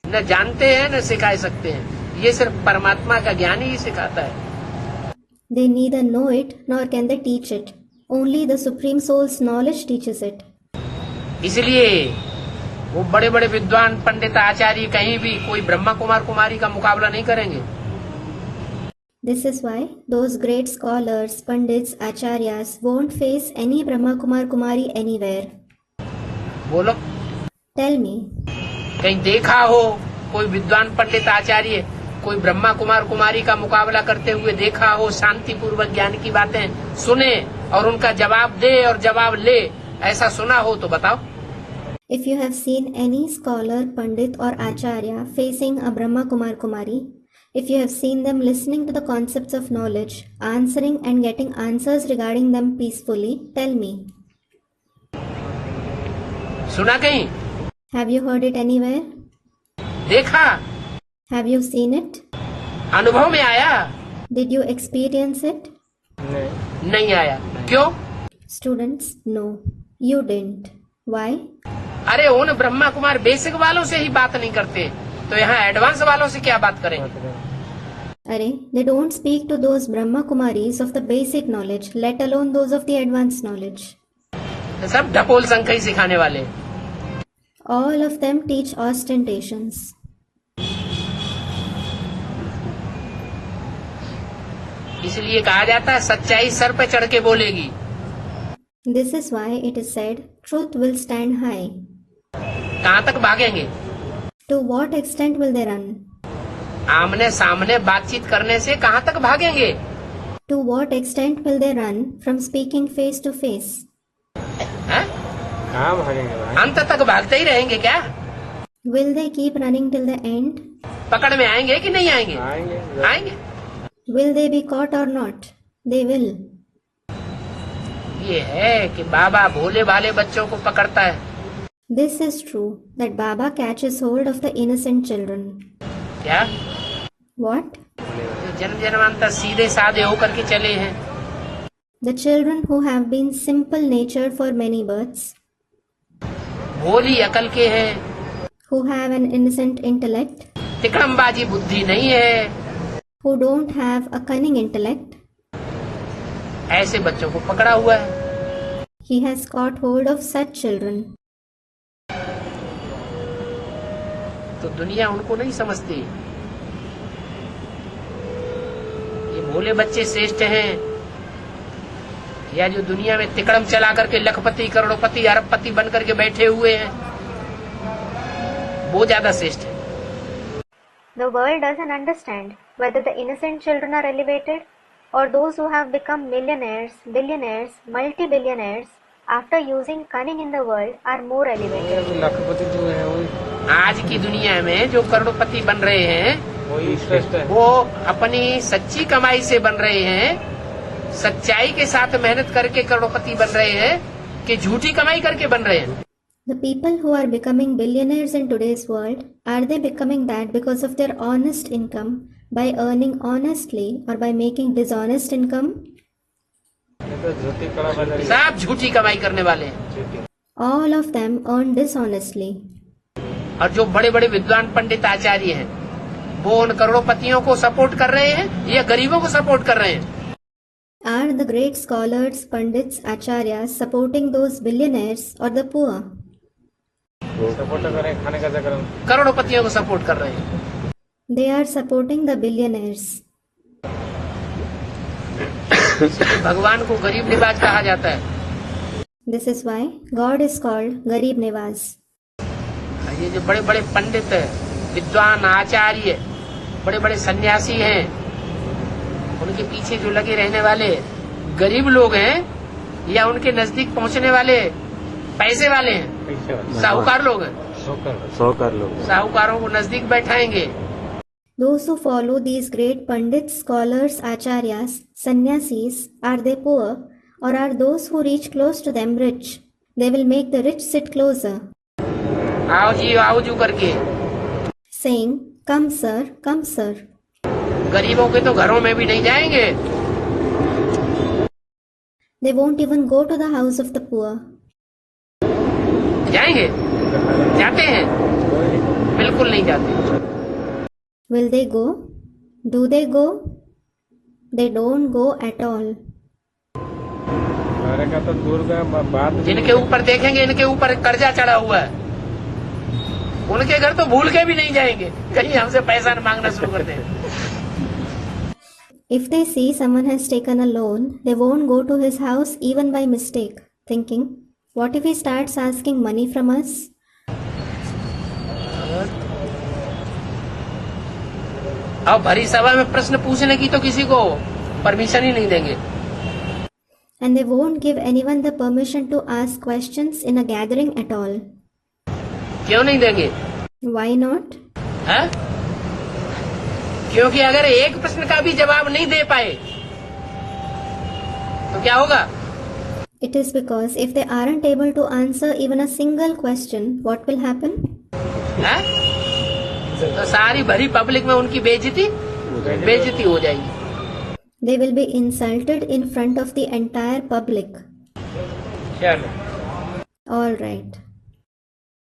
न जानते हैं न सिखा सकते हैं, ये सिर्फ परमात्मा का ज्ञान ही सिखाता है। They neither know it nor can they teach it. Only the Supreme Soul's knowledge teaches it. इसलिए वो बड़े बड़े विद्वान पंडित आचार्य कहीं भी कोई ब्रह्मा कुमार कुमारी का मुकाबला नहीं करेंगे। This is why those great scholars, pandits, acharyas won't face any Brahma Kumar Kumari anywhere. बोलो, Tell me, कहीं देखा हो कोई विद्वान पंडित आचार्य कोई ब्रह्मा कुमार कुमारी का मुकाबला करते हुए देखा हो, शांति पूर्वक ज्ञान की बातें सुने और उनका जवाब दे और जवाब ले, ऐसा सुना हो तो बताओ। if you have seen any scholar, pandit or acharya facing a Brahma Kumar Kumari, if you have seen them listening to the concepts of knowledge, answering and getting answers regarding them peacefully, tell me. सुना कहीं? Have you heard it anywhere? देखा? Have you seen it? अनुभव में आया? Did you experience it? नहीं आया। क्यों? Students, no, you didn't. Why? अरे उन ब्रह्मा कुमार बेसिक वालों से ही बात नहीं करते तो यहाँ एडवांस वालों से क्या बात करें? Arey, they don't speak to those Brahma Kumaris of the basic knowledge, let alone those of the advanced knowledge. सब ढपोल संख ही सिखाने वाले। All of them teach ostentations. इसलिए कहा जाता है सच्चाई सर पे चढ़ के बोलेगी। This is why it is said, truth will stand high. कहाँ तक भागेंगे? To what extent will they run? आमने सामने बातचीत करने से कहाँ तक भागेंगे? To what extent will they run from speaking face to face? हैं? कहाँ भागेंगे भाई? अंत तक भागते ही रहेंगे क्या? Will they keep running till the end? पकड़ में आएंगे कि नहीं आएंगे? आएंगे। आएंगे। Will they be caught or not? They will. ये है कि बाबा भोले भाले बच्चों को पकड़ता है। This is true that Baba catches hold of the innocent children. क्या? What? जो जन्म जन्मांतर सीधे साधे होकर के चले हैं। The children who have been simple natured for many births, भोली अकल के हैं, who have an innocent intellect, तिकड़मबाजी बुद्धि नहीं है, who don't have a cunning intellect, ऐसे बच्चों को पकड़ा हुआ है। he has caught hold of such children. तो दुनिया उनको नहीं समझती। ये भोले बच्चे श्रेष्ठ हैं या जो दुनिया में तिकड़म चला करके लखपति करोड़पति अरबपति बन करके बैठे हुए हैं, वो ज्यादा श्रेष्ठ है। The world doesn't understand whether the innocent children are elevated or those who have become millionaires, billionaires, multi-billionaires after using cunning in the world are more elevated. लखपति जो है वही आज की दुनिया में जो करोड़पति बन रहे हैं वही श्रेष्ठ है। वो अपनी सच्ची कमाई से बन रहे हैं, सच्चाई के साथ मेहनत करके करोड़पति बन रहे हैं कि झूठी कमाई करके बन रहे हैं। The people who are becoming billionaires in today's world, are they becoming that because of their honest income, by earning honestly or by making dishonest income? ये तो झूठी कला बाजारी। सब झूठी कमाई करने वाले हैं। झूठी। All of them earn dishonestly. और जो बड़े बड़े विद्वान पंडित आचार्य हैं वो उन करोड़पतियों को सपोर्ट कर रहे हैं या गरीबों को सपोर्ट कर रहे हैं? Are the great scholars, pandits, acharyas supporting those billionaires or the poor? Support करें खाने का चक्कर में। करोड़पतियों को सपोर्ट कर रहे हैं। They are supporting the billionaires. भगवान को गरीब निवाज कहा जाता है। This is why God is called Garib Niwas. ये जो बड़े बड़े पंडित विद्वान आचार्य बड़े बड़े सन्यासी हैं, उनके पीछे जो लगे रहने वाले गरीब लोग हैं या उनके नजदीक पहुंचने वाले पैसे वाले हैं, साहूकार लोग हैं। साहूकार लोग। साहूकारों को नजदीक बैठाएंगे। Those who follow these great pandits, scholars, acharyas, sannyasis, are they poor or are those who reach close to them rich? they will make the rich sit closer, आओ जू करके। saying, "Come, sir, come, sir." गरीबों के तो घरों में भी नहीं जाएंगे। They won't even go to the house of the poor. जाएंगे? जाते हैं? बिल्कुल नहीं जाते। Will they go? Do they go? They don't go at all. अरे का तो दूर का बात। जिनके ऊपर देखेंगे इनके ऊपर कर्जा चढ़ा हुआ है, उनके घर तो भूल के भी नहीं जाएंगे, कहीं हमसे पैसा मांगना शुरू कर दें। If they see someone has taken a loan, they won't go to his house even by mistake, thinking, what if he starts asking money from us? अब भरी सभा में प्रश्न पूछने की तो किसी को परमिशन ही नहीं देंगे। And they won't give anyone the permission to ask questions in a gathering at all. क्यों नहीं देंगे? Why not? है? क्योंकि अगर एक प्रश्न का भी जवाब नहीं दे पाए तो क्या होगा? It is because if they aren't able to answer even a single question, what will happen? है? तो सारी भरी पब्लिक में उनकी बेइज्जती हो जाएगी। They will be insulted in front of the entire public. चलो। All right.